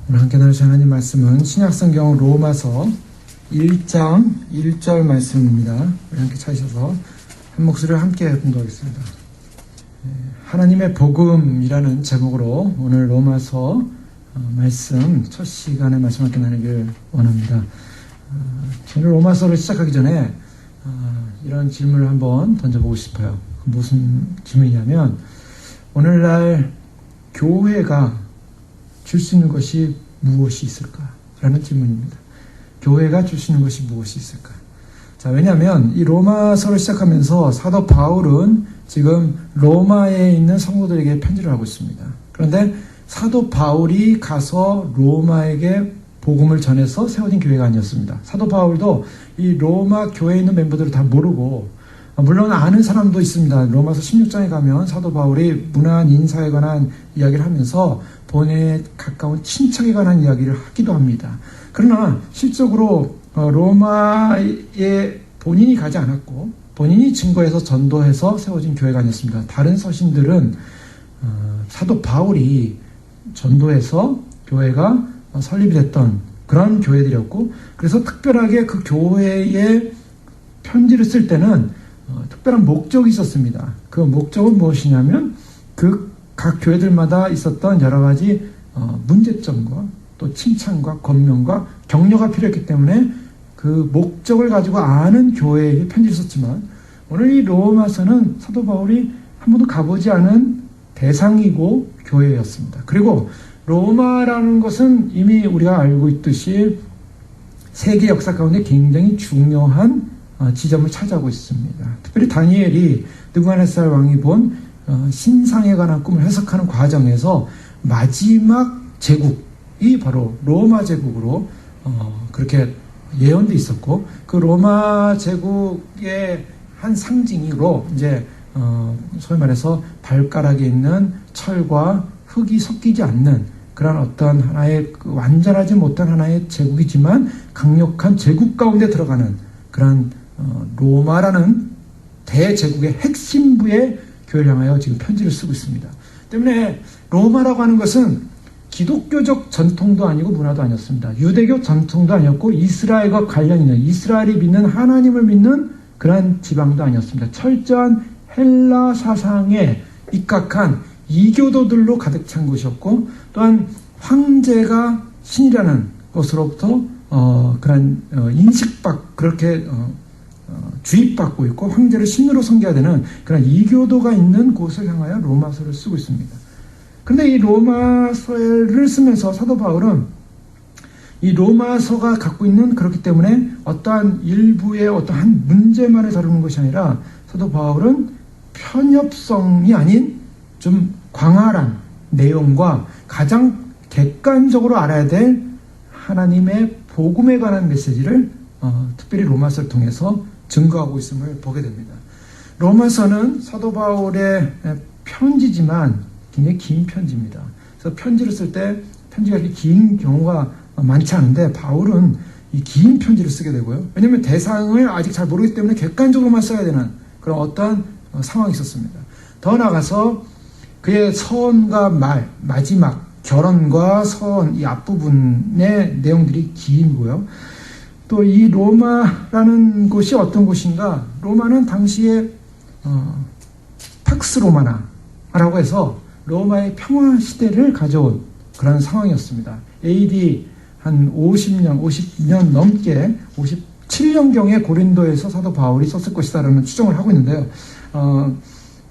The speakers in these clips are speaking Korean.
오늘 함께 나누실 하나님 말씀은 신약성경 로마서 1장 1절 말씀입니다. 우리 함께 찾으셔서 한 목소리를 함께 공독하겠습니다. 하나님의 복음이라는 제목으로 오늘 로마서 말씀 첫 시간에 말씀 함께 나누길 원합니다. 오늘 로마서를 시작하기 전에 이런 질문을 한번 던져보고 싶어요. 무슨 질문이냐면 오늘날 교회가 줄 수 있는 것이 무엇이 있을까? 라는 질문입니다. 교회가 줄 수 있는 것이 무엇이 있을까? 자, 왜냐하면 이 로마서를 시작하면서 사도 바울은 지금 로마에 있는 성도들에게 편지를 하고 있습니다. 그런데 사도 바울이 가서 로마에게 복음을 전해서 세워진 교회가 아니었습니다. 사도 바울도 이 로마 교회에 있는 멤버들을 다 모르고, 물론 아는 사람도 있습니다. 로마서 16장에 가면 사도 바울이 문안 인사에 관한 이야기를 하면서 본인의 가까운 친척에 관한 이야기를 하기도 합니다. 그러나 실적으로 로마에 본인이 가지 않았고 본인이 증거해서 전도해서 세워진 교회가 아니었습니다. 다른 서신들은 사도 바울이 전도해서 교회가 설립이 됐던 그런 교회들이었고, 그래서 특별하게 그 교회에 편지를 쓸 때는 특별한 목적이 있었습니다. 그 목적은 무엇이냐면 그 각 교회들마다 있었던 여러 가지 문제점과 또 칭찬과 권면과 격려가 필요했기 때문에 그 목적을 가지고 아는 교회에게 편지를 썼지만, 오늘 이 로마서는 사도 바울이 한 번도 가보지 않은 대상이고 교회였습니다. 그리고 로마라는 것은 이미 우리가 알고 있듯이 세계 역사 가운데 굉장히 중요한 지점을 차지하고 있습니다. 특별히 다니엘이 느부갓네살 왕이 본 신상에 관한 꿈을 해석하는 과정에서 마지막 제국이 바로 로마 제국으로 그렇게 예언돼 있었고, 그 로마 제국의 한 상징으로 이제 소위 말해서 발가락에 있는 철과 흙이 섞이지 않는 그런 어떤 하나의 완전하지 못한 하나의 제국이지만 강력한 제국 가운데 들어가는 그런 로마라는 대제국의 핵심부의 교회를 향하여 지금 편지를 쓰고 있습니다. 때문에 로마라고 하는 것은 기독교적 전통도 아니고 문화도 아니었습니다. 유대교 전통도 아니었고 이스라엘과 관련 있는, 이스라엘이 믿는 하나님을 믿는 그런 지방도 아니었습니다. 철저한 헬라 사상에 입각한 이교도들로 가득 찬 곳이었고, 또한 황제가 신이라는 것으로부터 그런 인식받, 그렇게 주입받고 있고 황제를 신으로 섬겨야 되는 그런 이교도가 있는 곳을 향하여 로마서를 쓰고 있습니다. 그런데 이 로마서를 쓰면서 사도 바울은 이 로마서가 갖고 있는, 그렇기 때문에 어떠한 일부의 어떠한 문제만을 다루는 것이 아니라 사도 바울은 편협성이 아닌 좀 광활한 내용과 가장 객관적으로 알아야 될 하나님의 복음에 관한 메시지를 특별히 로마서를 통해서 증거하고 있음을 보게 됩니다. 로마서는 사도 바울의 편지지만 굉장히 긴 편지입니다. 그래서 편지를 쓸 때 편지가 이렇게 긴 경우가 많지 않은데 바울은 이 긴 편지를 쓰게 되고요. 왜냐하면 대상을 아직 잘 모르기 때문에 객관적으로만 써야 되는 그런 어떠한 상황이 있었습니다. 더 나아가서 그의 서원과 말, 마지막 결언과 서원, 이 앞부분의 내용들이 길고요. 또 이 로마라는 곳이 어떤 곳인가? 로마는 당시에 팍스 로마나라고 해서 로마의 평화 시대를 가져온 그런 상황이었습니다. AD 한 50년 넘게 57년경에 고린도에서 사도 바울이 썼을 것이다라는 추정을 하고 있는데요.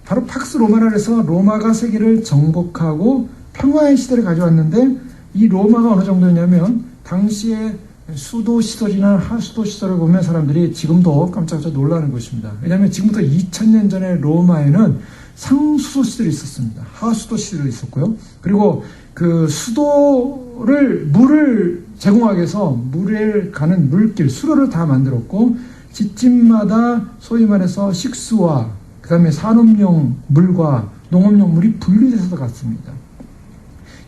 바로 팍스 로마라 해서 로마가 세계를 정복하고 평화의 시대를 가져왔는데, 이 로마가 어느 정도였냐면 당시에 수도 시설이나 하수도 시설을 보면 사람들이 지금도 깜짝깜짝 놀라는 것입니다. 왜냐하면 지금부터 2000년 전에 로마에는 상수도 시설이 있었습니다. 하수도 시설이 있었고요. 그리고 그 수도를, 물을 제공하기 위해서 물을 가는 물길, 수로를 다 만들었고, 집집마다 소위 말해서 식수와 그 다음에 산업용 물과 농업용 물이 분리돼서 갔습니다.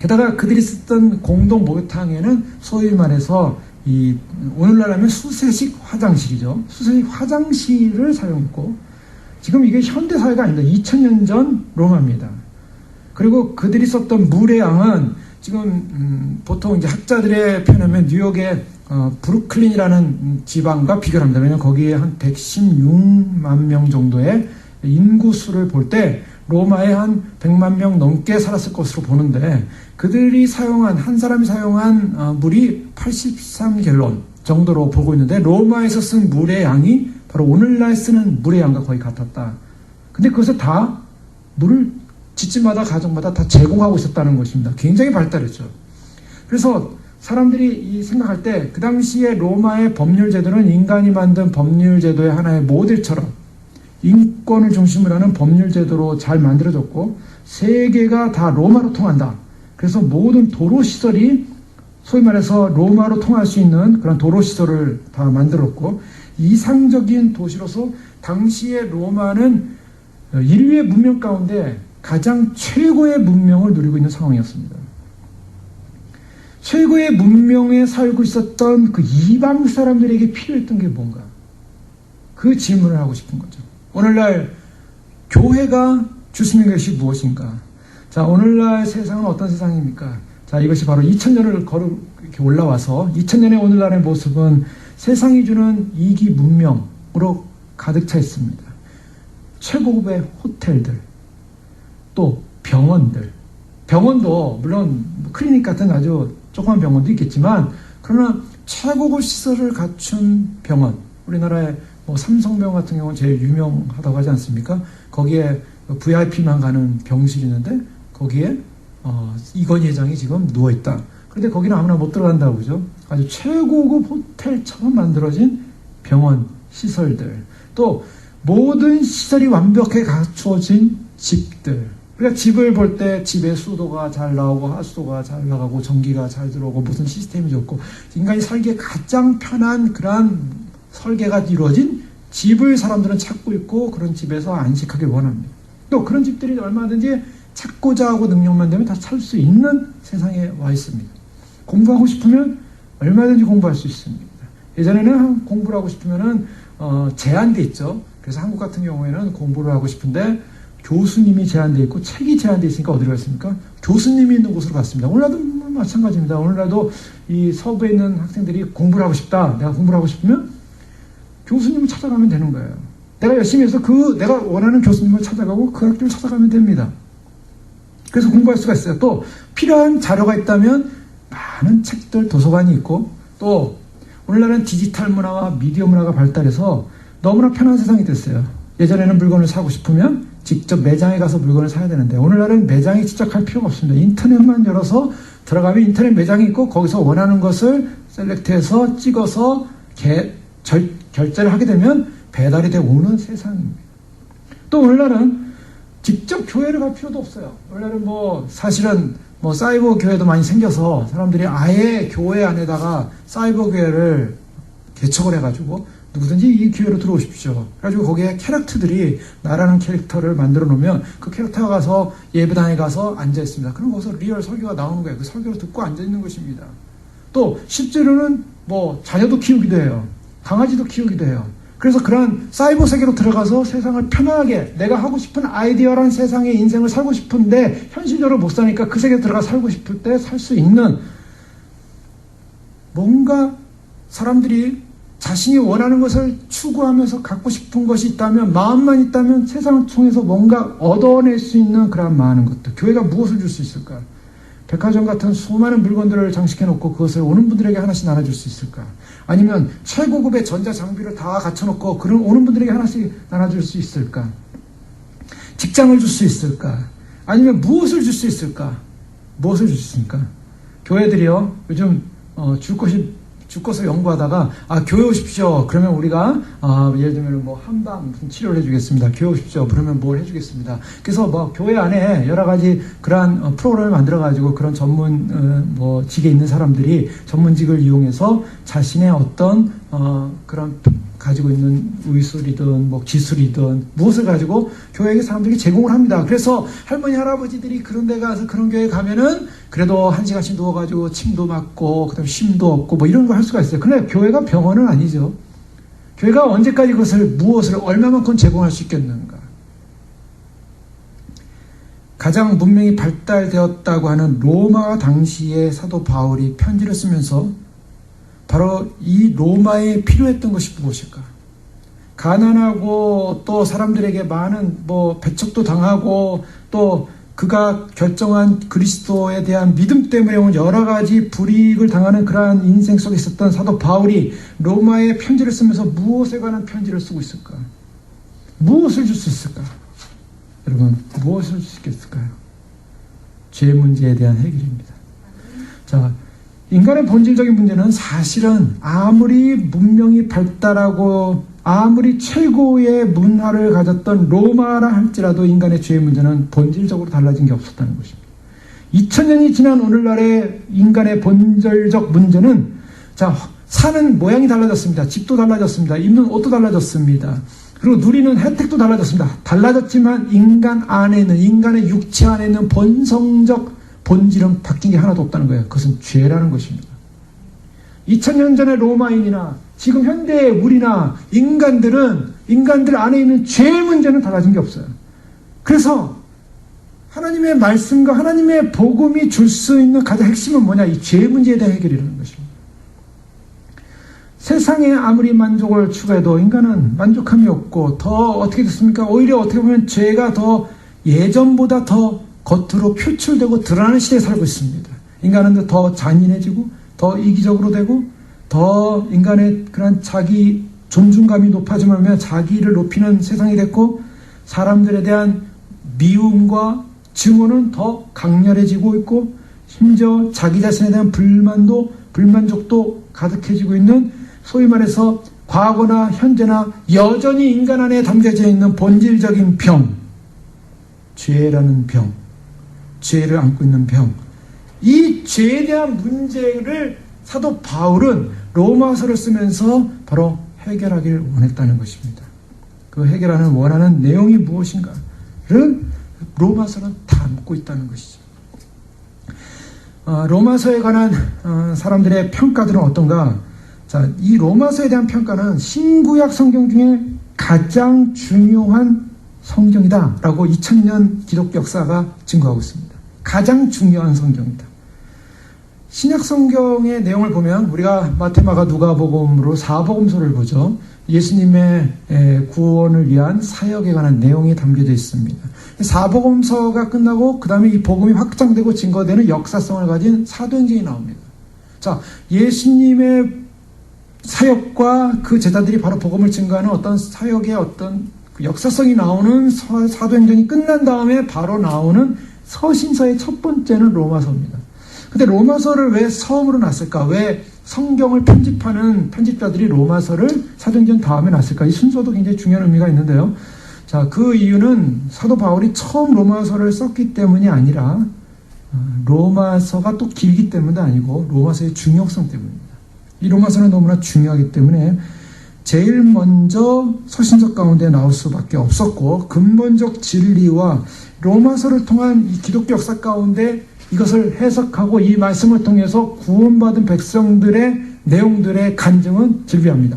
게다가 그들이 쓰던 공동 목욕탕에는 소위 말해서 이 오늘날 하면 수세식 화장실이죠. 수세식 화장실을 사용했고, 지금 이게 현대사회가 아닙니다. 2000년 전 로마입니다. 그리고 그들이 썼던 물의 양은 지금 보통 이제 학자들의 표현하면 뉴욕의 브루클린이라는 지방과 비교를 합니다. 왜냐하면 거기에 한 116만 명 정도의 인구수를 볼 때 로마에 한 100만 명 넘게 살았을 것으로 보는데, 그들이 사용한, 한 사람이 사용한 물이 83갤런 정도로 보고 있는데, 로마에서 쓴 물의 양이 바로 오늘날 쓰는 물의 양과 거의 같았다. 근데 그것을 다 물을 집집마다 가정마다 다 제공하고 있었다는 것입니다. 굉장히 발달했죠. 그래서 사람들이 생각할 때 그 당시에 로마의 법률 제도는 인간이 만든 법률 제도의 하나의 모델처럼 인권을 중심으로 하는 법률 제도로 잘 만들어졌고, 세계가 다 로마로 통한다. 그래서 모든 도로 시설이 소위 말해서 로마로 통할 수 있는 그런 도로 시설을 다 만들었고, 이상적인 도시로서 당시의 로마는 인류의 문명 가운데 가장 최고의 문명을 누리고 있는 상황이었습니다. 최고의 문명에 살고 있었던 그 이방 사람들에게 필요했던 게 뭔가? 그 질문을 하고 싶은 거죠. 오늘날 교회가 줄 수 있는 것이 무엇인가? 자, 오늘날 세상은 어떤 세상입니까? 자, 이것이 바로 2000년을 이렇게 올라와서 2000년의 오늘날의 모습은 세상이 주는 이기 문명으로 가득 차 있습니다. 최고급의 호텔들, 또 병원들. 병원도 물론 클리닉 같은 아주 조그만 병원도 있겠지만, 그러나 최고급 시설을 갖춘 병원, 우리나라의 뭐 삼성병원 같은 경우는 제일 유명하다고 하지 않습니까? 거기에 VIP만 가는 병실이 있는데 거기에 이건희 회장이 지금 누워있다. 그런데 거기는 아무나 못 들어간다고 그러죠. 아주 최고급 호텔처럼 만들어진 병원 시설들, 또 모든 시설이 완벽하게 갖추어진 집들. 그러니까 집을 볼 때 집에 수도가 잘 나오고 하수도가 잘 나가고 전기가 잘 들어오고 무슨 시스템이 좋고 인간이 살기에 가장 편한 그러한 설계가 이루어진 집을 사람들은 찾고 있고, 그런 집에서 안식하길 원합니다. 또 그런 집들이 얼마든지 찾고자 하고 능력만 되면 다 살 수 있는 세상에 와 있습니다. 공부하고 싶으면 얼마든지 공부할 수 있습니다. 예전에는 공부를 하고 싶으면은 제한돼 있죠. 그래서 한국 같은 경우에는 공부를 하고 싶은데 교수님이 제한돼 있고 책이 제한돼 있으니까 어디로 갔습니까? 교수님이 있는 곳으로 갔습니다. 오늘날도 마찬가지입니다. 오늘날도 이 서부에 있는 학생들이 공부를 하고 싶다. 내가 공부를 하고 싶으면 교수님을 찾아가면 되는 거예요. 내가 열심히 해서 내가 원하는 교수님을 찾아가고 그 학교를 찾아가면 됩니다. 그래서 공부할 수가 있어요. 또 필요한 자료가 있다면 많은 책들, 도서관이 있고, 또 오늘날은 디지털 문화와 미디어 문화가 발달해서 너무나 편한 세상이 됐어요. 예전에는 물건을 사고 싶으면 직접 매장에 가서 물건을 사야 되는데, 오늘날은 매장에 직접 갈 필요가 없습니다. 인터넷만 열어서 들어가면 인터넷 매장이 있고, 거기서 원하는 것을 셀렉트해서 찍어서 결제를 하게 되면 배달이 되어 오는 세상입니다. 또 오늘날은 직접 교회를 갈 필요도 없어요. 오늘날은 사실은 사이버 교회도 많이 생겨서 사람들이 아예 교회 안에다가 사이버 교회를 개척을 해가지고 누구든지 이 교회로 들어오십시오. 그래가지고 거기에 캐릭터들이 나라는 캐릭터를 만들어 놓으면 그 캐릭터가 가서 예배당에 가서 앉아 있습니다. 그럼 거기서 리얼 설교가 나오는 거예요. 그 설교를 듣고 앉아 있는 것입니다. 또 실제로는 자녀도 키우기도 해요. 강아지도 키우기도 해요. 그래서 그런 사이버 세계로 들어가서 세상을 편안하게 내가 하고 싶은 아이디어란 세상의 인생을 살고 싶은데 현실적으로 못 사니까 그 세계에 들어가 살고 싶을 때 살 수 있는, 뭔가 사람들이 자신이 원하는 것을 추구하면서 갖고 싶은 것이 있다면, 마음만 있다면 세상을 통해서 뭔가 얻어낼 수 있는 그런 많은 것들. 교회가 무엇을 줄 수 있을까? 백화점 같은 수많은 물건들을 장식해놓고 그것을 오는 분들에게 하나씩 나눠줄 수 있을까? 아니면 최고급의 전자장비를 다 갖춰놓고 그런 오는 분들에게 하나씩 나눠줄 수 있을까? 직장을 줄 수 있을까? 아니면 무엇을 줄 수 있을까? 무엇을 줄 수 있습니까? 교회들이요, 요즘 줄 것을 연구하다가 교회 오십시오. 그러면 우리가 예를 들면 한방 무슨 치료를 해주겠습니다. 교회 오십시오. 그러면 뭘 해주겠습니다. 그래서 교회 안에 여러 가지 그러한 프로그램을 만들어 가지고 그런 전문 직에 있는 사람들이 전문직을 이용해서 자신의 어떤 그런 가지고 있는 의술이든 기술이든 무엇을 가지고 교회에 사람들에게 제공을 합니다. 그래서 할머니 할아버지들이 그런 데 가서 그런 교회 가면은 그래도 1시간씩 누워가지고 침도 맞고 그다음에 쉼도 없고 이런 걸 할 수가 있어요. 근데 교회가 병원은 아니죠. 교회가 언제까지 그것을 무엇을 얼마만큼 제공할 수 있겠는가? 가장 문명이 발달되었다고 하는 로마 당시에 사도 바울이 편지를 쓰면서 바로 이 로마에 필요했던 것이 무엇일까? 가난하고 또 사람들에게 많은 배척도 당하고 또 그가 결정한 그리스도에 대한 믿음 때문에 온 여러 가지 불이익을 당하는 그러한 인생 속에 있었던 사도 바울이 로마에 편지를 쓰면서 무엇에 관한 편지를 쓰고 있을까? 무엇을 줄 수 있을까? 여러분, 무엇을 줄 수 있겠을까요? 죄 문제에 대한 해결입니다. 자, 인간의 본질적인 문제는 사실은 아무리 문명이 발달하고 아무리 최고의 문화를 가졌던 로마라 할지라도 인간의 죄의 문제는 본질적으로 달라진 게 없었다는 것입니다. 2000년이 지난 오늘날의 인간의 본질적 문제는 사는 모양이 달라졌습니다. 집도 달라졌습니다. 입는 옷도 달라졌습니다. 그리고 누리는 혜택도 달라졌습니다. 달라졌지만 인간 안에 있는, 인간의 육체 안에 있는 본성적 본질은 바뀐 게 하나도 없다는 거예요. 그것은 죄라는 것입니다. 2000년 전의 로마인이나 지금 현대의 우리나 인간들 안에 있는 죄의 문제는 달라진 게 없어요. 그래서 하나님의 말씀과 하나님의 복음이 줄 수 있는 가장 핵심은 뭐냐? 이 죄의 문제에 대한 해결이라는 것입니다. 세상에 아무리 만족을 추구해도 인간은 만족함이 없고 더 어떻게 됐습니까? 오히려 어떻게 보면 죄가 더 예전보다 더 겉으로 표출되고 드러나는 시대에 살고 있습니다. 인간은 더 잔인해지고 더 이기적으로 되고 더 인간의 그런 자기 존중감이 높아지면 자기를 높이는 세상이 됐고 사람들에 대한 미움과 증오는 더 강렬해지고 있고 심지어 자기 자신에 대한 불만족도 가득해지고 있는 소위 말해서 과거나 현재나 여전히 인간 안에 담겨져 있는 본질적인 병, 죄라는 병, 죄를 안고 있는 병, 이 죄에 대한 문제를 사도 바울은 로마서를 쓰면서 바로 해결하기를 원했다는 것입니다. 그 해결하는 원하는 내용이 무엇인가를 로마서는 담고 있다는 것이죠. 로마서에 관한 사람들의 평가들은 어떤가? 자, 이 로마서에 대한 평가는 신구약 성경 중에 가장 중요한 성경이다 라고 2000년 기독교 역사가 증거하고 있습니다. 가장 중요한 성경이다. 신약 성경의 내용을 보면 우리가 마태, 마가, 누가복음으로 사복음서를 보죠. 예수님의 구원을 위한 사역에 관한 내용이 담겨져 있습니다. 사복음서가 끝나고 그 다음에 이 복음이 확장되고 증거되는 역사성을 가진 사도행전이 나옵니다. 자, 예수님의 사역과 그 제자들이 바로 복음을 증거하는 어떤 사역의 어떤 그 역사성이 나오는 사도행전이 끝난 다음에 바로 나오는 서신서의 첫 번째는 로마서입니다. 근데 로마서를 왜 처음으로 놨을까? 왜 성경을 편집하는 편집자들이 로마서를 사도행전 다음에 놨을까? 이 순서도 굉장히 중요한 의미가 있는데요. 자, 그 이유는 사도 바울이 처음 로마서를 썼기 때문이 아니라 로마서가 또 길기 때문도 아니고 로마서의 중요성 때문입니다. 이 로마서는 너무나 중요하기 때문에 제일 먼저 서신서 가운데 나올 수밖에 없었고 근본적 진리와 로마서를 통한 이 기독교 역사 가운데 이것을 해석하고 이 말씀을 통해서 구원받은 백성들의 내용들의 간증은 즐비합니다.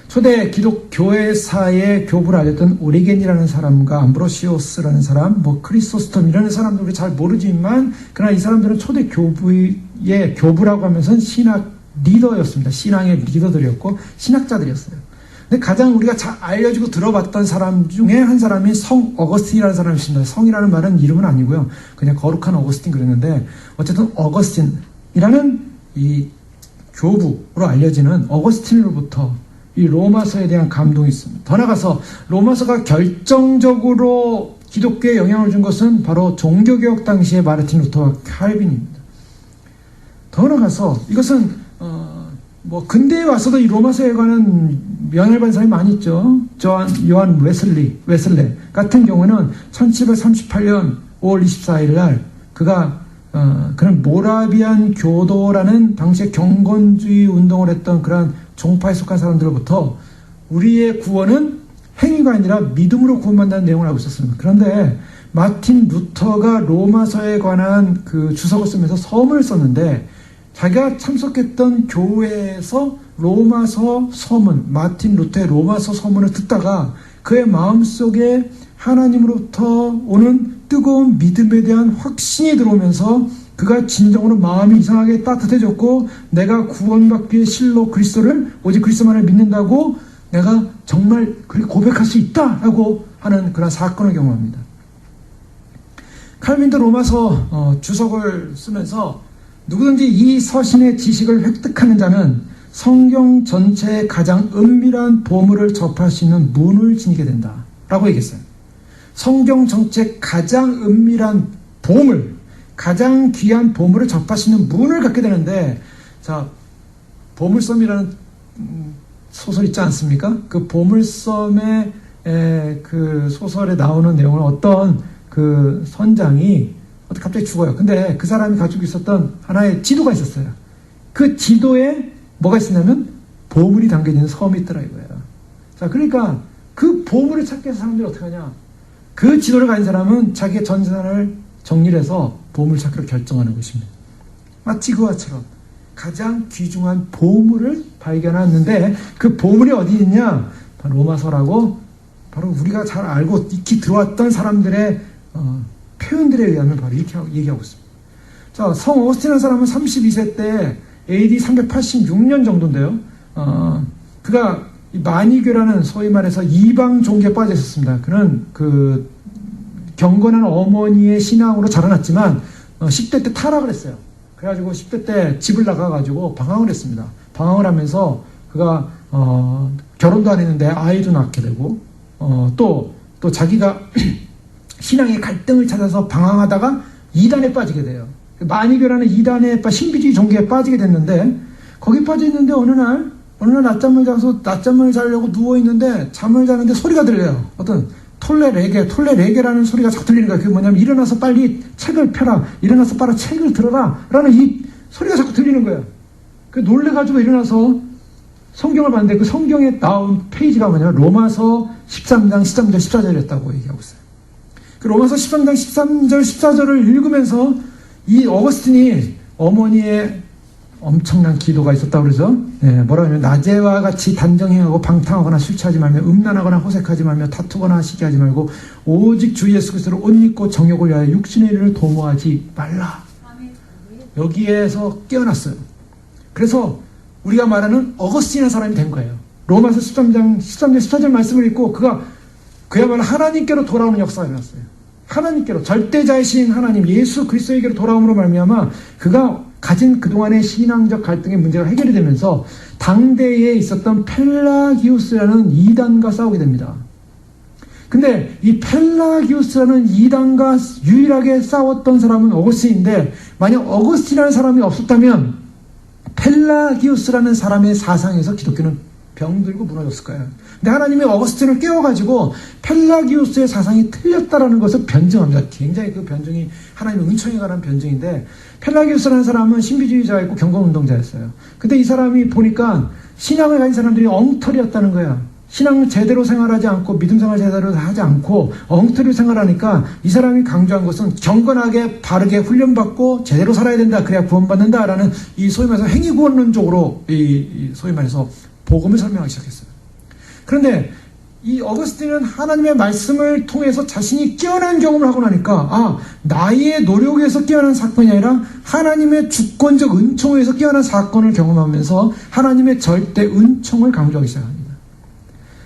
초대 기독교회사의 교부를 알렸던 오리겐이라는 사람과 암브로시오스라는 사람, 크리소스톰이라는 사람들 우리 잘 모르지만 그러나 이 사람들은 초대 교부의 교부라고 하면서 신학 리더였습니다. 신앙의 리더들이었고 신학자들이었어요. 근데 가장 우리가 잘 알려지고 들어봤던 사람 중에 한 사람이 성 어거스틴이라는 사람이 있습니다. 성이라는 말은 이름은 아니고요. 그냥 거룩한 어거스틴 그랬는데 어쨌든 어거스틴이라는 이 교부로 알려지는 어거스틴으로부터 이 로마서에 대한 감동이 있습니다. 더 나아가서 로마서가 결정적으로 기독교에 영향을 준 것은 바로 종교개혁 당시의 마르틴 루터와 칼빈입니다. 더 나아가서 이것은 근대에 와서도 이 로마서에 관한 명예를 받은 사람이 많이 있죠. 요한 웨슬레 같은 경우는 1738년 5월 24일 날 그가 그런 모라비안 교도라는 당시에 경건주의 운동을 했던 그런 종파에 속한 사람들로부터 우리의 구원은 행위가 아니라 믿음으로 구원받는다는 내용을 알고 있었습니다. 그런데 마틴 루터가 로마서에 관한 그 주석을 쓰면서 서문을 썼는데 자기가 참석했던 교회에서 로마서 서문, 마틴 루터의 로마서 서문을 듣다가 그의 마음속에 하나님으로부터 오는 뜨거운 믿음에 대한 확신이 들어오면서 그가 진정으로 마음이 이상하게 따뜻해졌고 내가 구원받기 위해 실로 그리스도를 오직 그리스도만을 믿는다고 내가 정말 그렇게 고백할 수 있다라고 하는 그런 사건을 경험합니다. 칼빈도 로마서 주석을 쓰면서 누구든지 이 서신의 지식을 획득하는 자는 성경 전체의 가장 은밀한 보물을 접할 수 있는 문을 지니게 된다 라고 얘기했어요. 성경 전체의 가장 은밀한 보물, 가장 귀한 보물을 접할 수 있는 문을 갖게 되는데, 자, 보물섬이라는 소설 있지 않습니까? 그 보물섬의 그 소설에 나오는 내용은 어떤 그 선장이 갑자기 죽어요. 근데 그 사람이 가지고 있었던 하나의 지도가 있었어요. 그 지도에 뭐가 있었냐면 보물이 담겨있는 섬이 있더라 이거예요. 자, 그러니까 그 보물을 찾기 위해서 사람들이 어떻게 하냐? 그 지도를 가진 사람은 자기의 전 재산을 정리를 해서 보물 찾기로 결정하는 것입니다. 마치 그와처럼 가장 귀중한 보물을 발견하는데 그 보물이 어디 있냐? 바로 로마서라고 바로 우리가 잘 알고 익히 들어왔던 사람들의 표현들에 의하면 바로 이렇게 얘기하고 있습니다. 자, 성 어거스틴이라는 사람은 32세 때 AD 386년 정도인데요. 그가 마니교라는 소위 말해서 이방 종교에 빠져 있었습니다. 그는 그 경건한 어머니의 신앙으로 자라났지만 10대 때 타락을 했어요. 그래가지고 10대 때 집을 나가가지고 방황을 했습니다. 방황을 하면서 그가 결혼도 안 했는데 아이도 낳게 되고 또 자기가 신앙의 갈등을 찾아서 방황하다가 이단에 빠지게 돼요. 마니교라는 이단의 신비주의 종교에 빠지게 됐는데 거기 빠져 있는데 어느 날 낮잠을 자려고 누워 있는데 잠을 자는데 소리가 들려요. 어떤 톨레레게라는 소리가 자꾸 들리는 거예요. 그게 뭐냐면 일어나서 빨리 책을 펴라, 일어나서 빨리 책을 들어라 라는 이 소리가 자꾸 들리는 거예요. 그 놀래가지고 일어나서 성경을 봤는데 그 성경에 나온 페이지가 뭐냐면 로마서 13장 13절 14절이었다고 얘기하고 있어요. 그 로마서 13장 13절 14절을 읽으면서 이 어거스틴이 어머니의 엄청난 기도가 있었다고 그러죠. 네, 뭐라고 하냐면 낮에와 같이 단정행하고 방탕하거나 술 취하지 말며 음란하거나 호색하지 말며 다투거나 시기하지 말고 오직 주 예수 그리스도를 옷 입고 정욕을 위하여 육신의 일을 도모하지 말라. 여기에서 깨어났어요. 그래서 우리가 말하는 어거스틴이라는 사람이 된 거예요. 로마서 13장 13절 14절 말씀을 읽고 그야말로 하나님께로 돌아오는 역사가 일어났어요. 하나님께로 절대자이신 하나님 예수 그리스도에게로 돌아옴으로 말미암아 그가 가진 그동안의 신앙적 갈등의 문제가 해결이 되면서 당대에 있었던 펠라기우스라는 이단과 싸우게 됩니다. 근데 이 펠라기우스라는 이단과 유일하게 싸웠던 사람은 어거스틴인데 만약 어거스틴이라는 사람이 없었다면 펠라기우스라는 사람의 사상에서 기독교는 병들고 무너졌을 거예요. 근데 하나님이 어거스틴을 깨워가지고 펠라기우스의 사상이 틀렸다라는 것을 변증합니다. 굉장히 그 변증이 하나님의 은총에 관한 변증인데 펠라기우스라는 사람은 신비주의자였고 경건운동자였어요. 근데 이 사람이 보니까 신앙을 가진 사람들이 엉터리였다는 거야. 신앙을 제대로 생활하지 않고 믿음 생활 제대로 하지 않고 엉터리로 생활하니까 이 사람이 강조한 것은 경건하게 바르게 훈련받고 제대로 살아야 된다. 그래야 구원받는다라는 이 소위 말해서 행위구원론적으로 이 소위 말해서 복음을 설명하기 시작했어요. 그런데 이 어거스틴은 하나님의 말씀을 통해서 자신이 깨어난 경험을 하고 나니까 나의 노력에서 깨어난 사건이 아니라 하나님의 주권적 은총에서 깨어난 사건을 경험하면서 하나님의 절대 은총을 강조하기 시작합니다.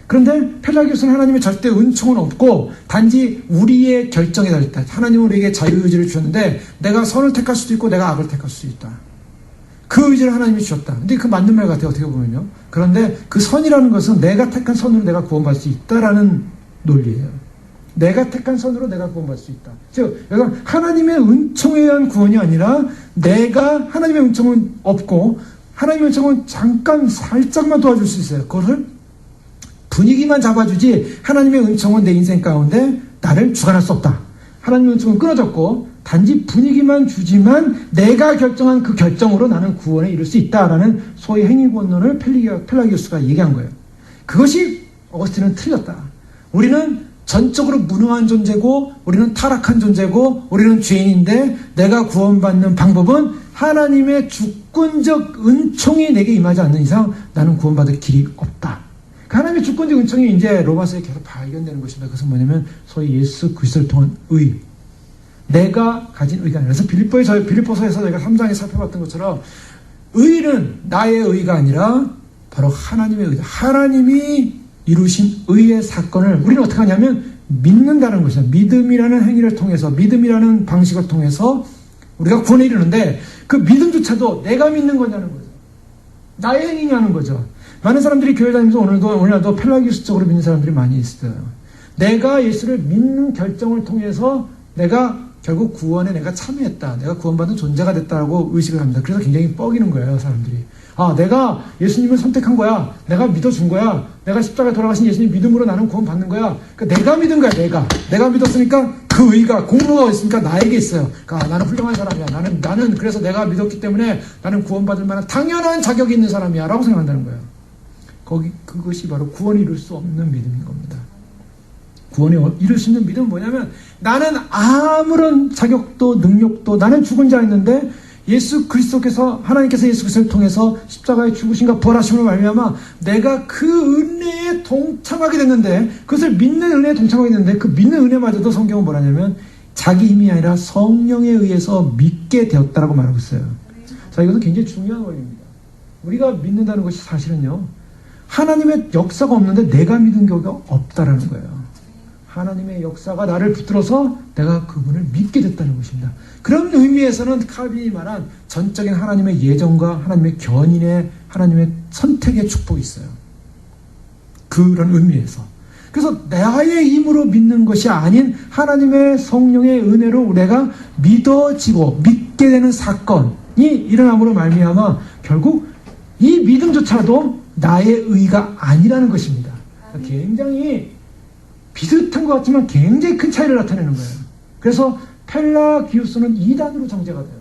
그런데 펠라기우스는 하나님의 절대 은총은 없고 단지 우리의 결정에 달렸다. 하나님은 우리에게 자유의지를 주셨는데 내가 선을 택할 수도 있고 내가 악을 택할 수도 있다. 그 의지를 하나님이 주셨다. 근데 그 맞는 말 같아요. 어떻게 보면요. 그런데 그 선이라는 것은 내가 택한 선으로 내가 구원받을 수 있다라는 논리예요. 내가 택한 선으로 내가 구원받을 수 있다. 즉, 여기서 하나님의 은총에 의한 구원이 아니라 내가 하나님의 은총은 없고 하나님의 은총은 잠깐 살짝만 도와줄 수 있어요. 그것을 분위기만 잡아주지 하나님의 은총은 내 인생 가운데 나를 주관할 수 없다. 하나님의 은총은 끊어졌고 단지 분위기만 주지만 내가 결정한 그 결정으로 나는 구원에 이룰 수 있다라는 소위 행위구원론을 펠라기우스가 얘기한 거예요. 그것이 어거스틴은 틀렸다. 우리는 전적으로 무능한 존재고 우리는 타락한 존재고 우리는 죄인인데 내가 구원받는 방법은 하나님의 주권적 은총이 내게 임하지 않는 이상 나는 구원받을 길이 없다. 하나님의 주권적 은총이 이제 로마서에 계속 발견되는 것입니다. 그것은 뭐냐면 소위 예수 그리스도를 통한 의, 내가 가진 의가 아니라. 그래서 빌립보서에서 저희가 3장에 살펴봤던 것처럼 의는 나의 의가 아니라 바로 하나님의 의다. 하나님이 이루신 의의 사건을 우리는 어떻게 하냐면 믿는다는 것이죠. 믿음이라는 행위를 통해서, 믿음이라는 방식을 통해서 우리가 구원에 이르는데 그 믿음조차도 내가 믿는 거냐는 거죠. 나의 행위냐는 거죠. 많은 사람들이 교회 다니면서 오늘날도 펠라기우스적으로 믿는 사람들이 많이 있어요. 내가 예수를 믿는 결정을 통해서 내가 결국 구원에 내가 참여했다. 내가 구원받은 존재가 됐다고 의식을 합니다. 그래서 굉장히 뻐기는 거예요, 사람들이. 아, 내가 예수님을 선택한 거야. 내가 믿어준 거야. 내가 십자가에 돌아가신 예수님 믿음으로 나는 구원받는 거야. 그러니까 내가 믿은 거야, 내가 믿었으니까 그 의가, 공로가 있으니까 나에게 있어요. 그러니까 나는 훌륭한 사람이야. 나는 그래서 내가 믿었기 때문에 나는 구원받을 만한 당연한 자격이 있는 사람이야. 라고 생각한다는 거예요. 그것이 바로 구원을 이룰 수 없는 믿음인 겁니다. 구원에 이룰 수 있는 믿음은 뭐냐면 나는 아무런 자격도 능력도 나는 죽은 자였는데 예수 그리스도께서 하나님께서 예수 그리스도를 통해서 십자가의 죽으심과 부활하심으로 말미암아 내가 그 은혜에 동참하게 됐는데 그것을 믿는 은혜에 동참하게 됐는데 그 믿는 은혜마저도 성경은 뭐라냐면 자기 힘이 아니라 성령에 의해서 믿게 되었다라고 말하고 있어요. 자, 이것은 굉장히 중요한 원리입니다. 우리가 믿는다는 것이 사실은요 하나님의 역사가 없는데 내가 믿은 경우가 없다라는 거예요. 하나님의 역사가 나를 붙들어서 내가 그분을 믿게 됐다는 것입니다. 그런 의미에서는 칼빈이 말한 전적인 하나님의 예정과 하나님의 견인의 하나님의 선택의 축복이 있어요. 그런 의미에서. 그래서 나의 힘으로 믿는 것이 아닌 하나님의 성령의 은혜로 내가 믿어지고 믿게 되는 사건이 일어남으로 말미암아 결국 이 믿음조차도 나의 의가 아니라는 것입니다. 굉장히 비슷한 것 같지만 굉장히 큰 차이를 나타내는 거예요. 그래서 펠라기우스는 2단으로 정제가 돼요.